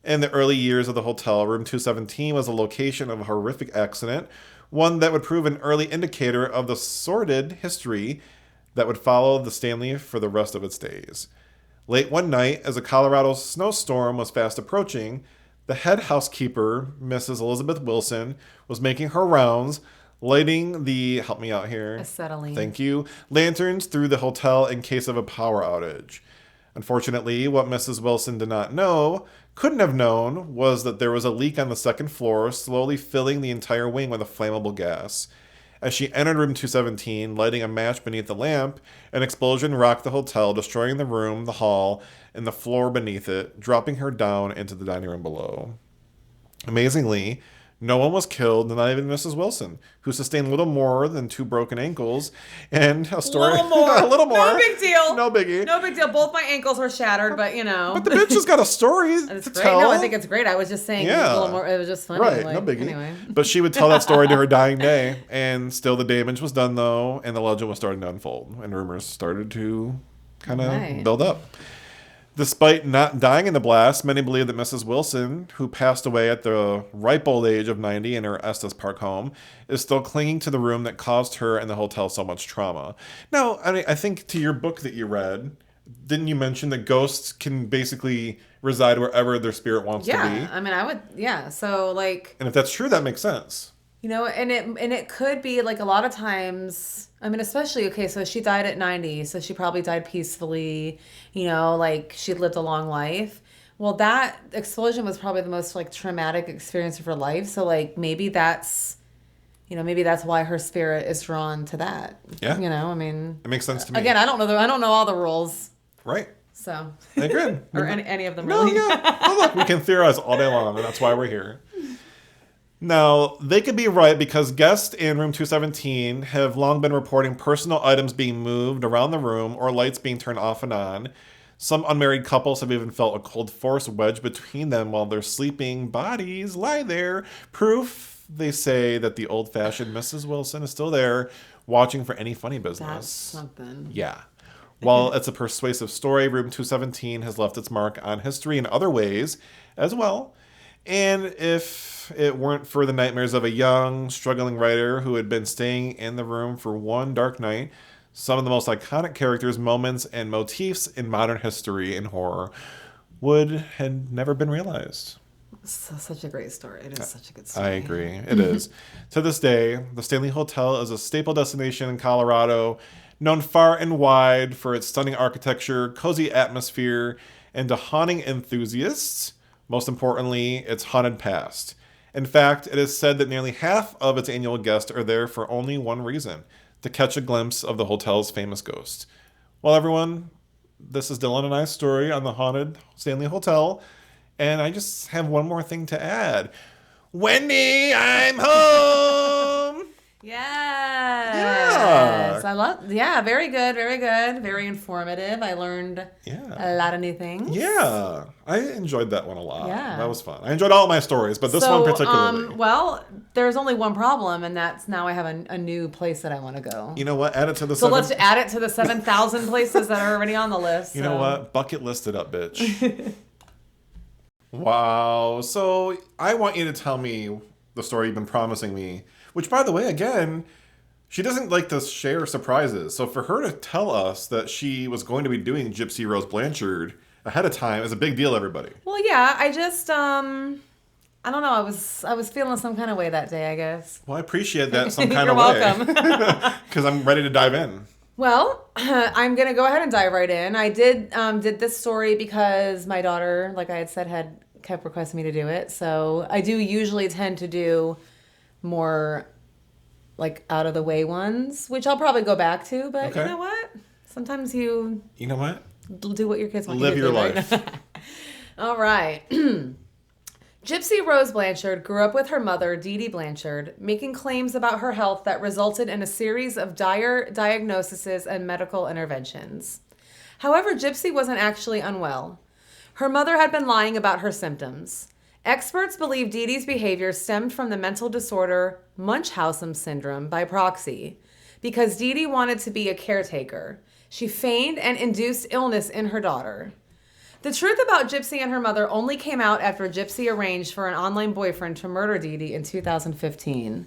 In the early years of the hotel, room 217 was the location of a horrific accident, one that would prove an early indicator of the sordid history that would follow the Stanley for the rest of its days. Late one night, as a Colorado snowstorm was fast approaching, the head housekeeper, Mrs. Elizabeth Wilson, was making her rounds, lighting the, help me out here, acetylene. Thank you, lanterns through the hotel in case of a power outage. Unfortunately, what Mrs. Wilson couldn't have known, was that there was a leak on the second floor, slowly filling the entire wing with a flammable gas. As she entered room 217, lighting a match beneath the lamp, an explosion rocked the hotel, destroying the room, the hall, and the floor beneath it, dropping her down into the dining room below. Amazingly, no one was killed, not even Mrs. Wilson, who sustained little more than 2 broken ankles and a story. A little more. No big deal. No biggie. No big deal. Both my ankles were shattered, but you know. But the bitch has got a story It's to great. tell. No, I think it's great. I was just saying a little more. It was just funny. Right, no biggie. Anyway. But she would tell that story to her dying day, and still the damage was done, though, and the legend was starting to unfold, and rumors started to kind of build up. Despite not dying in the blast, many believe that Mrs. Wilson, who passed away at the ripe old age of 90 in her Estes Park home, is still clinging to the room that caused her and the hotel so much trauma. Now, I think to your book that you read, didn't you mention that ghosts can basically reside wherever their spirit wants to be? Yeah, I mean, so like... And if that's true, that makes sense. You know, and it could be like a lot of times, I mean, especially, okay, so she died at 90, so she probably died peacefully, you know, like she lived a long life. Well, that explosion was probably the most like traumatic experience of her life. So like maybe that's why her spirit is drawn to that. Yeah. You know, I mean, it makes sense to me. Again, I don't know all the rules. Right. So. Agreed. Or any of them really. No, yeah. Oh, look, we can theorize all day long, and that's why we're here. Now, they could be right because guests in room 217 have long been reporting personal items being moved around the room or lights being turned off and on. Some unmarried couples have even felt a cold force wedged between them while their sleeping bodies lie there. Proof, they say, that the old-fashioned Mrs. Wilson is still there, watching for any funny business. That's something. Yeah. While it's a persuasive story, room 217 has left its mark on history in other ways as well. And if it weren't for the nightmares of a young, struggling writer who had been staying in the room for one dark night, some of the most iconic characters, moments, and motifs in modern history and horror would have never been realized. Such a great story. It is such a good story. I agree. It is. To this day, the Stanley Hotel is a staple destination in Colorado, known far and wide for its stunning architecture, cozy atmosphere, and to haunting enthusiasts, most importantly, its haunted past. In fact, it is said that nearly half of its annual guests are there for only one reason, to catch a glimpse of the hotel's famous ghost. Well, everyone, this is Dylan and I's story on the haunted Stanley Hotel. And I just have one more thing to add. Wendy, I'm home! Yes. Yeah. Very good. Very good. Very informative. I learned a lot of new things. Yeah. I enjoyed that one a lot. Yeah. That was fun. I enjoyed all of my stories, but this one particularly. Well, there's only one problem, and that's now I have a new place that I want to go. You know what? Add it to the let's add it to the 7,000 places that are already on the list. You know what? Bucket list it up, bitch. Wow. So I want you to tell me the story you've been promising me, which, by the way, again, she doesn't like to share surprises. So for her to tell us that she was going to be doing Gypsy Rose Blanchard ahead of time is a big deal, everybody. Well, yeah, I just, I don't know. I was feeling some kind of way that day, I guess. Well, I appreciate that some kind of way. You're welcome. Because I'm ready to dive in. Well, I'm going to go ahead and dive right in. I did this story because my daughter, like I had said, had kept requesting me to do it. So I do usually tend to do more like out of the way ones, which I'll probably go back to. But You know what? Sometimes you know what? Do what your kids want Live you to your do. life. Right? All right. Gypsy Rose Blanchard grew up with her mother, Dee Dee Blanchard, making claims about her health that resulted in a series of dire diagnoses and medical interventions. However, Gypsy wasn't actually unwell. Her mother had been lying about her symptoms. Experts believe Dee Dee's behavior stemmed from the mental disorder Munchausen syndrome by proxy, because Dee Dee wanted to be a caretaker. She feigned and induced illness in her daughter. The truth about Gypsy and her mother only came out after Gypsy arranged for an online boyfriend to murder Dee Dee in 2015.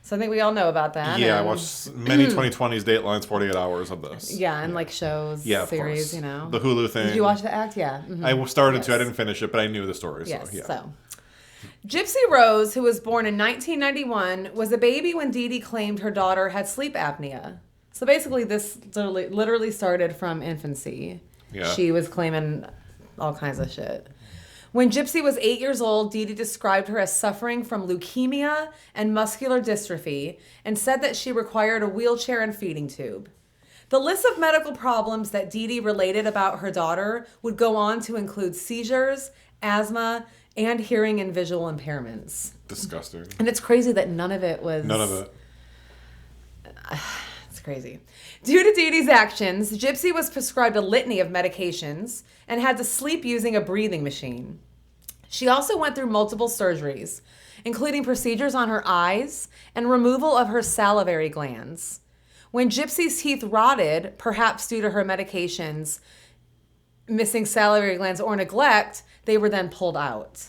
So I think we all know about that. Yeah, I watched many 2020's Datelines 48 Hours of this. Yeah, and like shows, series, course. you know. The Hulu thing. Did you watch The Act? Yeah. Mm-hmm. I started to. I didn't finish it, but I knew the story. Yes, so, yeah. So. Gypsy Rose, who was born in 1991, was a baby when Dee Dee claimed her daughter had sleep apnea. So basically this literally started from infancy. Yeah. She was claiming all kinds of shit. When Gypsy was 8 years old, Dee Dee described her as suffering from leukemia and muscular dystrophy and said that she required a wheelchair and feeding tube. The list of medical problems that Dee Dee related about her daughter would go on to include seizures, asthma, and hearing and visual impairments. Disgusting. And it's crazy that none of it was... None of it. It's crazy. Due to Dee Dee's actions, Gypsy was prescribed a litany of medications and had to sleep using a breathing machine. She also went through multiple surgeries, including procedures on her eyes and removal of her salivary glands. When Gypsy's teeth rotted, perhaps due to her medications, missing salivary glands, or neglect, they were then pulled out.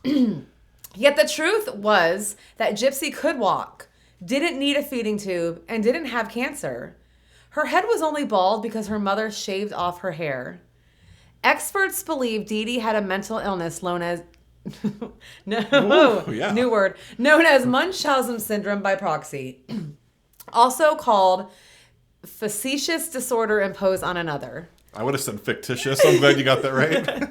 Yet the truth was that Gypsy could walk, didn't need a feeding tube, and didn't have cancer. Her head was only bald because her mother shaved off her hair. Experts believe Dee Dee had a mental illness known as new word, known as Munchausen syndrome by proxy, also called facetious disorder imposed on another. I would have said fictitious. I'm glad you got that right.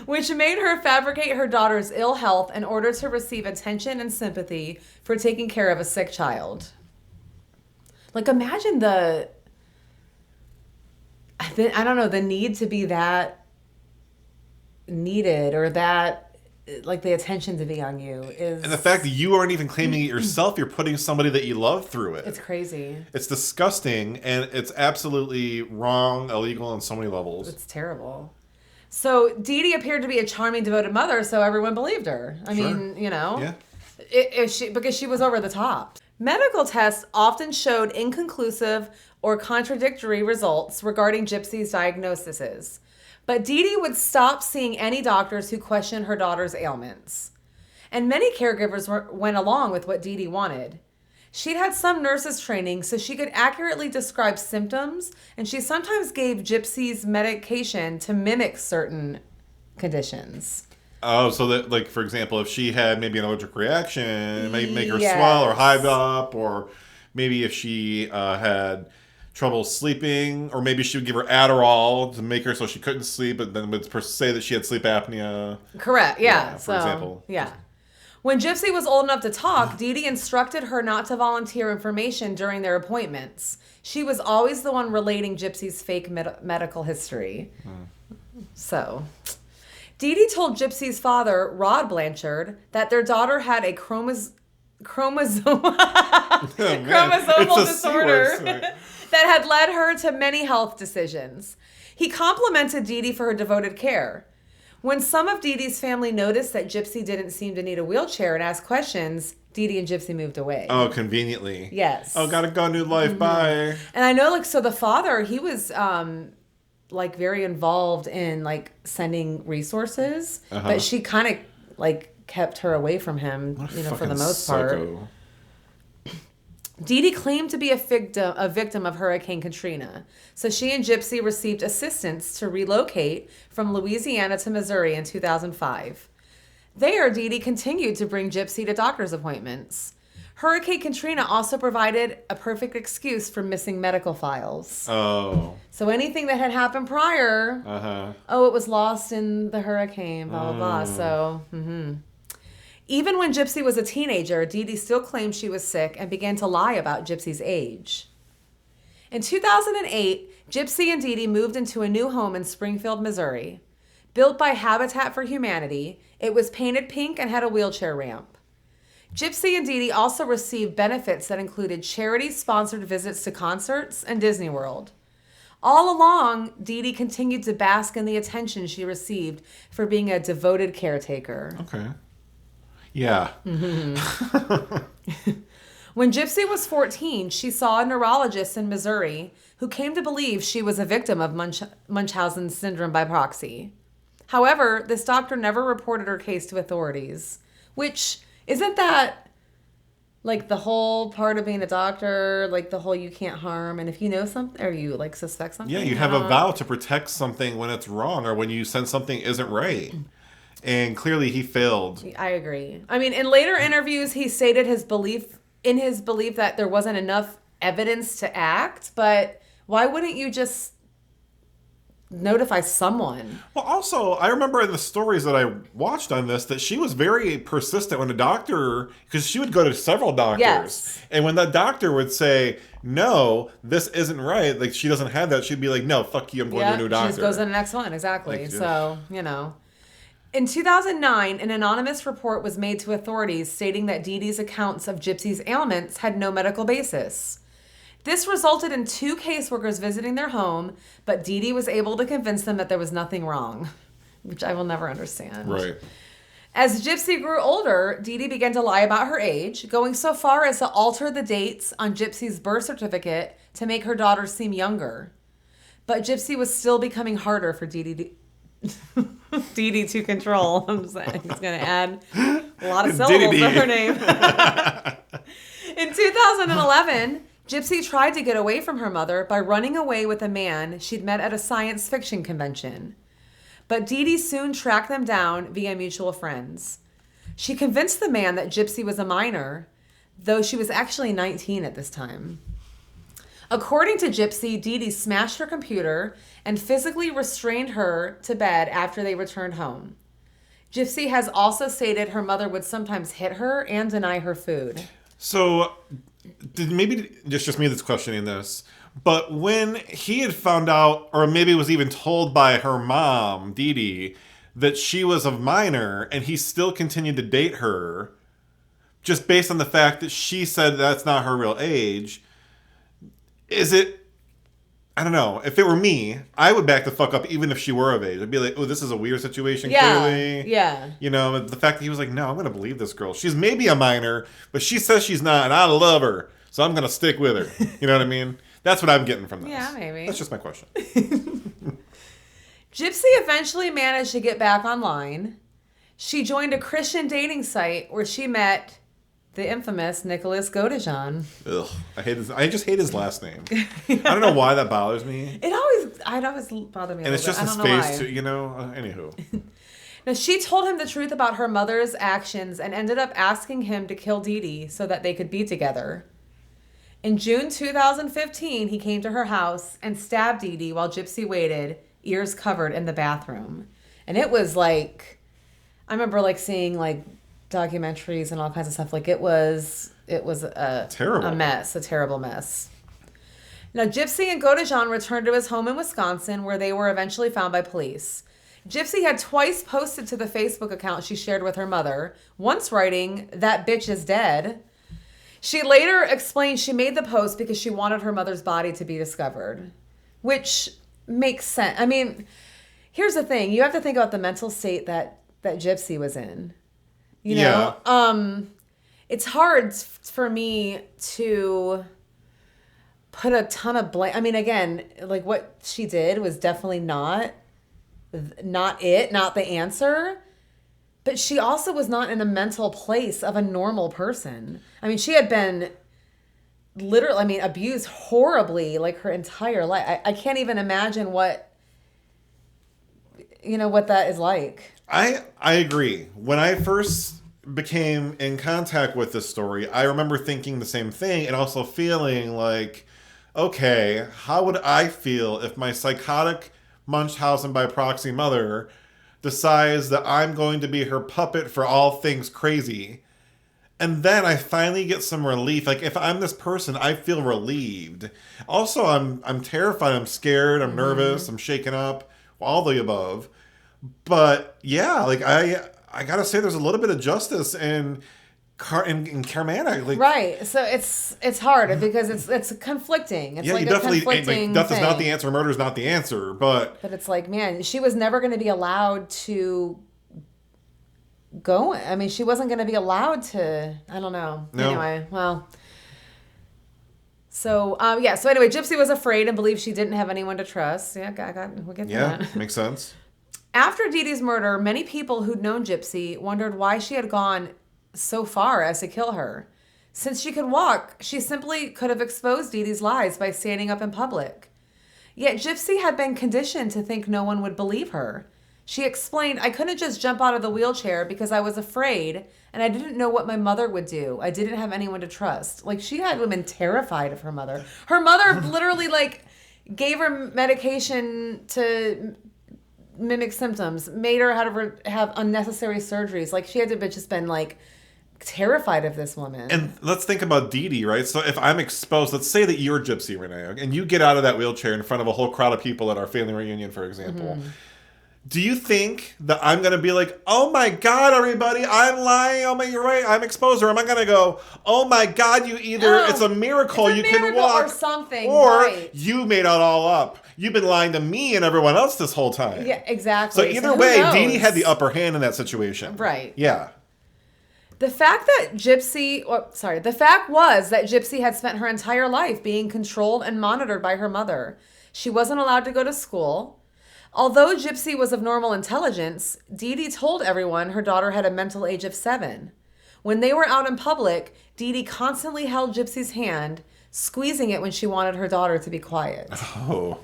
Which made her fabricate her daughter's ill health in order to receive attention and sympathy for taking care of a sick child. Like, imagine the need to be that needed, or that, like, the attention to be on you is... And the fact that you aren't even claiming it yourself, you're putting somebody that you love through it. It's crazy. It's disgusting, and it's absolutely wrong, illegal on so many levels. It's terrible. So Dee Dee appeared to be a charming, devoted mother, so everyone believed her. I mean, you know, because she was over the top. Medical tests often showed inconclusive or contradictory results regarding Gypsy's diagnoses. But Dee Dee would stop seeing any doctors who questioned her daughter's ailments. And many caregivers went along with what Dee Dee wanted. She'd had some nurses training so she could accurately describe symptoms, and she sometimes gave Gypsy's medication to mimic certain conditions. Oh, so that, like, for example, if she had maybe an allergic reaction, it may make her Yes. swell or hive up, or maybe if she had trouble sleeping, or maybe she would give her Adderall to make her so she couldn't sleep, but then would say that she had sleep apnea. Correct. Yeah. For example. Yeah. When Gypsy was old enough to talk, Dee Dee instructed her not to volunteer information during their appointments. She was always the one relating Gypsy's fake medical history. So, Dee Dee told Gypsy's father, Rod Blanchard, that their daughter had a chromosomal disorder that had led her to many health decisions. He complimented Dee Dee for her devoted care. When some of Dee Dee's family noticed that Gypsy didn't seem to need a wheelchair and asked questions, Dee Dee and Gypsy moved away. Oh, conveniently. Yes. Oh, gotta go, new life, bye. And I know, like, so the father, he was, like, very involved in, like, sending resources. But she kind of, like, kept her away from him, for the most part. Dee Dee claimed to be a victim of Hurricane Katrina, so she and Gypsy received assistance to relocate from Louisiana to Missouri in 2005. There, Dee Dee continued to bring Gypsy to doctor's appointments. Hurricane Katrina also provided a perfect excuse for missing medical files. Oh. So anything that had happened prior, it was lost in the hurricane, blah, blah, blah. So, Even when Gypsy was a teenager, Dee Dee still claimed she was sick and began to lie about Gypsy's age. In 2008, Gypsy and Dee Dee moved into a new home in Springfield, Missouri. Built by Habitat for Humanity, it was painted pink and had a wheelchair ramp. Gypsy and Dee Dee also received benefits that included charity-sponsored visits to concerts and Disney World. All along, Dee Dee continued to bask in the attention she received for being a devoted caretaker. Okay. Yeah. When Gypsy was 14, she saw a neurologist in Missouri who came to believe she was a victim of Munchausen syndrome by proxy. However, this doctor never reported her case to authorities, which isn't that like the whole part of being a doctor, like the whole you can't harm, and if you know something or you like suspect something. Yeah, you have a vow to protect something when it's wrong or when you sense something isn't right. And clearly he failed. I agree. I mean, in later interviews, he stated his belief that there wasn't enough evidence to act, but why wouldn't you just notify someone? Well, also, I remember in the stories that I watched on this that she was very persistent when a doctor, because she would go to several doctors. Yes. And when that doctor would say, no, this isn't right, like she doesn't have that, she'd be like, no, fuck you, I'm going to a new doctor. She just goes to the next one, exactly. Like, so, In 2009, an anonymous report was made to authorities stating that Dee Dee's accounts of Gypsy's ailments had no medical basis. This resulted in 2 caseworkers visiting their home, but Dee Dee was able to convince them that there was nothing wrong, which I will never understand. Right. As Gypsy grew older, Dee Dee began to lie about her age, going so far as to alter the dates on Gypsy's birth certificate to make her daughter seem younger. But Gypsy was still becoming harder for Dee Dee to control. I'm saying it's going to add a lot of syllables to her name. In 2011, Gypsy tried to get away from her mother by running away with a man she'd met at a science fiction convention. But Dee Dee soon tracked them down via mutual friends. She convinced the man that Gypsy was a minor, though she was actually 19 at this time. According to Gypsy, Dee Dee smashed her computer and physically restrained her to bed after they returned home. Gypsy has also stated her mother would sometimes hit her and deny her food. So, maybe it's just me that's questioning this, but when he had found out, or maybe was even told by her mom, Dee Dee, that she was a minor and he still continued to date her, just based on the fact that she said that's not her real age, is it... I don't know. If it were me, I would back the fuck up even if she were of age. I'd be like, oh, this is a weird situation, clearly. Yeah. The fact that he was like, no, I'm going to believe this girl. She's maybe a minor, but she says she's not, and I love her, so I'm going to stick with her. You know what I mean? That's what I'm getting from this. Yeah, maybe. That's just my question. Gypsy eventually managed to get back online. She joined a Christian dating site where she met the infamous Nicholas Godejohn. Ugh, I just hate his last name. I don't know why that bothers me. I'd always bother me. And it's just his face too, anywho. Now, she told him the truth about her mother's actions and ended up asking him to kill Dee Dee so that they could be together. In June 2015, he came to her house and stabbed Dee Dee while Gypsy waited, ears covered, in the bathroom. And it was like, I remember like seeing like documentaries and all kinds of stuff. Like it was Terrible. a mess, a terrible mess. Now, Gypsy and Godejohn returned to his home in Wisconsin, where they were eventually found by police. Gypsy had twice posted to the Facebook account she shared with her mother, once writing, "That bitch is dead." She later explained she made the post because she wanted her mother's body to be discovered, which makes sense. I mean, here's the thing. You have to think about the mental state that Gypsy was in. You know? It's hard for me to put a ton of blame. I mean, again, like what she did was definitely not the answer. But she also was not in a mental place of a normal person. I mean, she had been literally, abused horribly like her entire life. I can't even imagine what that is like. I agree. When I first became in contact with this story, I remember thinking the same thing and also feeling like, okay, how would I feel if my psychotic Munchausen by proxy mother decides that I'm going to be her puppet for all things crazy? And then I finally get some relief. Like, if I'm this person, I feel relieved. Also, I'm terrified. I'm scared. I'm nervous. I'm shaken up. All the above. But yeah, like I gotta say, there's a little bit of justice in Carmana. Like, right. So it's hard because it's conflicting. It's like you a definitely conflicting death thing. is not the answer. Murder is not the answer. But it's like, man, she was never going to be allowed to go. I mean, she wasn't going to be allowed to. I don't know. No. Anyway, well. So So anyway, Gypsy was afraid and believed she didn't have anyone to trust. Yeah, we'll get to that. Yeah, makes sense. After Dee Dee's murder, many people who'd known Gypsy wondered why she had gone so far as to kill her. Since she could walk, she simply could have exposed Dee Dee's lies by standing up in public. Yet Gypsy had been conditioned to think no one would believe her. She explained, "I couldn't just jump out of the wheelchair because I was afraid and I didn't know what my mother would do. I didn't have anyone to trust." Like, she had been terrified of her mother. Her mother literally, like, gave her medication to mimic symptoms, made her have unnecessary surgeries. Like, she had to have just been, like, terrified of this woman. And let's think about Dee Dee, right? So if I'm exposed, let's say that you're Gypsy, Renee, and you get out of that wheelchair in front of a whole crowd of people at our family reunion, for example. Do you think that I'm going to be like, "Oh my God, everybody, I'm lying. Oh my, you're right, I'm exposed"? Or am I going to go, "Oh my God, it's a miracle you can walk." Or something. Or right. You made it all up. You've been lying to me and everyone else this whole time. Yeah, exactly. So either way, Dee Dee had the upper hand in that situation. Right. Yeah. The fact was that Gypsy had spent her entire life being controlled and monitored by her mother. She wasn't allowed to go to school. Although Gypsy was of normal intelligence, Dee Dee told everyone her daughter had a mental age of 7. When they were out in public, Dee Dee constantly held Gypsy's hand, squeezing it when she wanted her daughter to be quiet. Oh.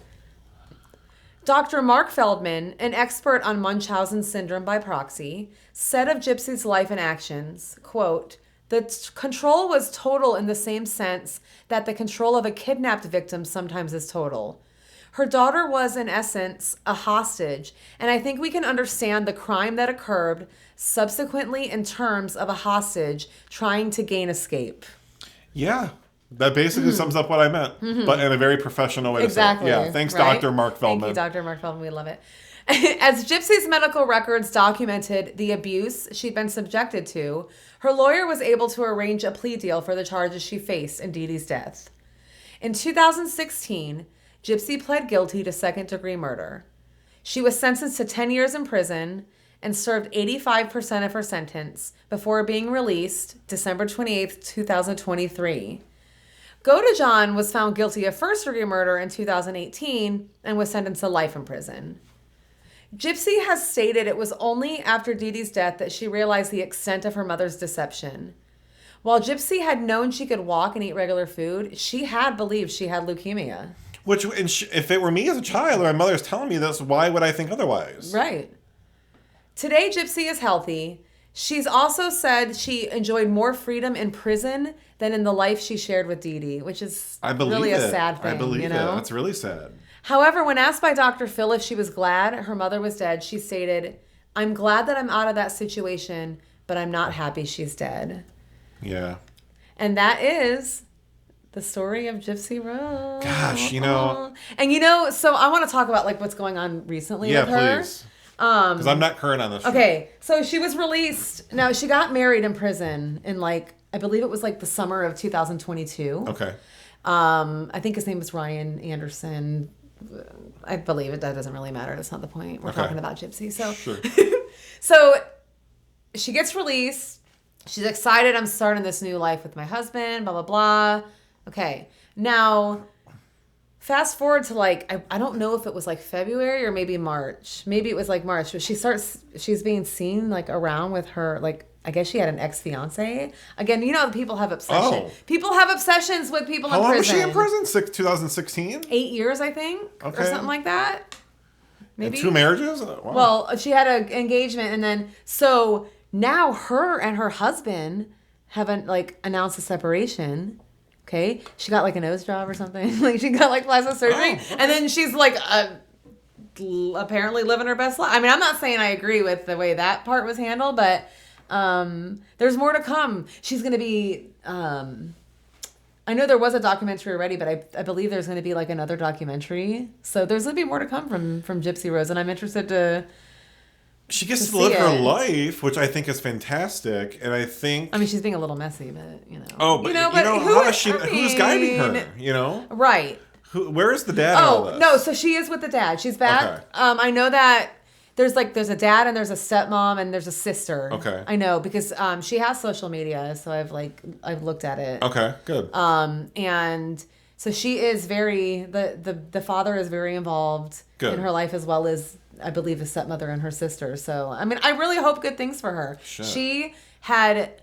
Dr. Mark Feldman, an expert on Munchausen syndrome by proxy, said of Gypsy's life and actions, quote, "The control was total in the same sense that the control of a kidnapped victim sometimes is total. Her daughter was, in essence, a hostage, and I think we can understand the crime that occurred subsequently in terms of a hostage trying to gain escape." Yeah. That basically sums up what I meant, but in a very professional way. Exactly. To say it. Yeah. Thanks, right? Dr. Mark Feldman. Thank you, Dr. Mark Feldman. We love it. As Gypsy's medical records documented the abuse she'd been subjected to, her lawyer was able to arrange a plea deal for the charges she faced in Dee Dee's death. In 2016, Gypsy pled guilty to second-degree murder. She was sentenced to 10 years in prison and served 85% of her sentence before being released December 28, 2023. Godejohn was found guilty of first-degree murder in 2018 and was sentenced to life in prison. Gypsy has stated it was only after Dee Dee's death that she realized the extent of her mother's deception. While Gypsy had known she could walk and eat regular food, she had believed she had leukemia. Which, if it were me as a child, or my mother's telling me this, why would I think otherwise? Right. Today, Gypsy is healthy. She's also said she enjoyed more freedom in prison than in the life she shared with Dee Dee, which is really a sad thing. I believe you know? it. That's really sad. However, when asked by Dr. Phil if she was glad her mother was dead, she stated, "I'm glad that I'm out of that situation, but I'm not happy she's dead." Yeah. And that is the story of Gypsy Rose. Gosh, And so I want to talk about like what's going on recently with her. Yeah, please. Because I'm not current on this. Okay, so she was released. Now, she got married in prison in I believe it was like the summer of 2022. Okay. I think his name was Ryan Anderson. I believe it. That doesn't really matter. That's not the point. We're talking about Gypsy. So, sure. So she gets released. She's excited. I'm starting this new life with my husband, blah, blah, blah. Okay. Now, fast forward to I don't know if it was like February or maybe March. Maybe it was like March. But she's being seen like around with her, I guess she had an ex-fiance. Again, people have obsession. Oh. People have obsessions with people in prison. How long was she in prison? 2016? 8 years, I think. Okay. Or something like that. Maybe. And 2 marriages? Wow. Well, she had an engagement, and then so now her and her husband haven't announced a separation. Okay, she got a nose job or something. She got plastic surgery, okay. and then she's apparently living her best life. I mean, I'm not saying I agree with the way that part was handled, but there's more to come. She's gonna be. I know there was a documentary already, but I believe there's going to be another documentary. So there's going to be more to come from Gypsy Rose, and I'm interested to. She gets to live her life, which I think is fantastic, and I think. I mean, she's being a little messy, but Oh, but how does she? Who's guiding her? Right. Where is the dad? In all this? No, so she is with the dad. She's back. Okay. I know that. There's a dad and there's a stepmom and there's a sister. Okay. I know because she has social media, so I've looked at it. Okay, good. And so she is the father is very involved in her life as well as I believe the stepmother and her sister. So I mean, I really hope good things for her. Shit. She had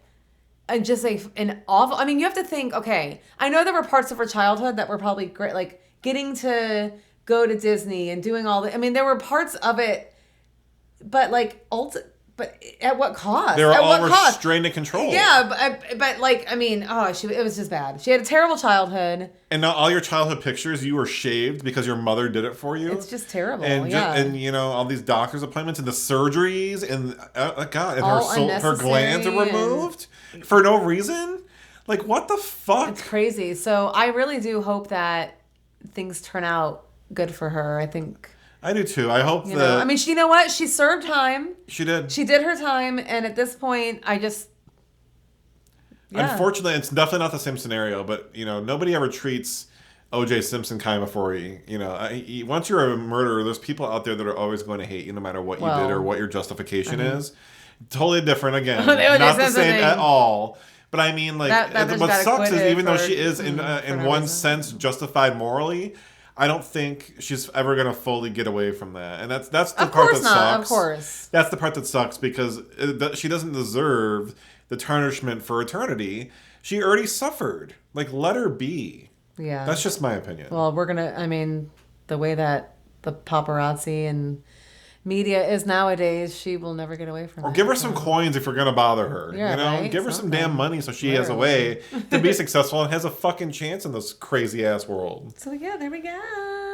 an awful. I mean, you have to think. Okay, I know there were parts of her childhood that were probably great, like getting to go to Disney and doing all the. I mean, there were parts of it. But but at what cost? They were at all what cost? restrained and controlled. Yeah, but it was just bad. She had a terrible childhood. And now all your childhood pictures, you were shaved because your mother did it for you. It's just terrible. And yeah. all these doctor's appointments and the surgeries and God, and all her glands are removed for no reason. What the fuck? It's crazy. So I really do hope that things turn out good for her. I think. I do too. I hope that. I mean, you know what? She served time. She did. She did her time, and at this point, I just. Yeah. Unfortunately, it's definitely not the same scenario. But nobody ever treats O.J. Simpson kind of before once you're a murderer, there's people out there that are always going to hate you, no matter what you did or what your justification is. Totally different. Again, not the same at all. But I mean, what sucks is even though she is in one sense justified morally. I don't think she's ever going to fully get away from that. And that's the part that sucks. Of course. That's the part that sucks because she doesn't deserve the tarnishment for eternity. She already suffered. Let her be. Yeah. That's just my opinion. Well, the way that the paparazzi and media is nowadays, she will never get away from it. Or give her some coins if you're going to bother her. Yeah, right? Give her some damn money so she has a way to be successful and has a fucking chance in this crazy ass world. So yeah, there we go.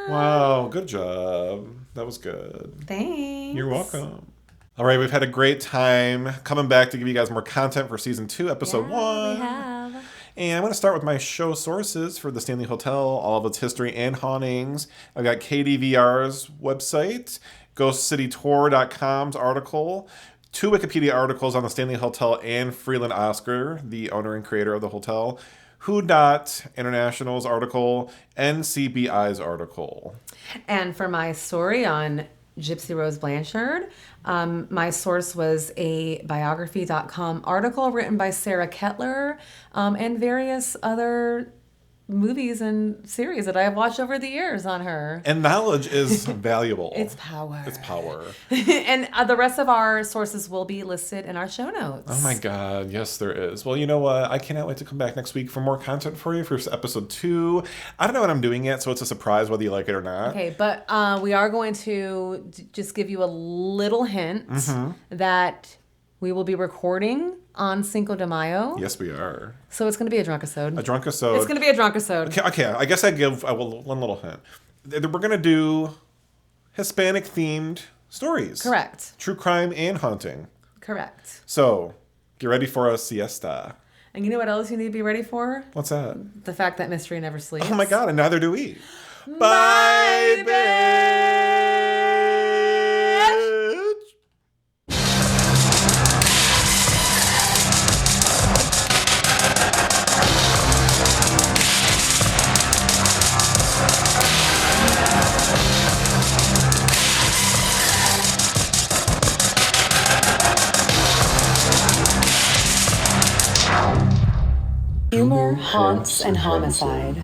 Wow, good job. That was good. Thanks. You're welcome. All right, we've had a great time coming back to give you guys more content for season 2, episode 1. We have. And I'm going to start with my show sources for the Stanley Hotel, all of its history and hauntings. I've got KDVR's website, GhostCityTour.com's article, 2 Wikipedia articles on the Stanley Hotel and Freeland Oscar, the owner and creator of the hotel, Who Dot International's article, NCBI's article. And for my story on Gypsy Rose Blanchard, my source was a biography.com article written by Sarah Kettler and various other movies and series that I have watched over the years on her. And knowledge is valuable. It's power. It's power. And the rest of our sources will be listed in our show notes. Oh my God. Yes, there is. Well, you know what? I cannot wait to come back next week for more content for you for episode 2. I don't know what I'm doing yet, so it's a surprise whether you like it or not. Okay, but we are going to just give you a little hint that we will be recording on Cinco de Mayo. Yes, we are. So it's going to be a drunkisode. A drunkisode. It's going to be a drunkisode. Okay. I guess I will one little hint. We're going to do Hispanic-themed stories. Correct. True crime and haunting. Correct. So, get ready for a siesta. And you know what else you need to be ready for? What's that? The fact that mystery never sleeps. Oh my God, and neither do we. Bye, bitch! Humor, haunts, and homicide.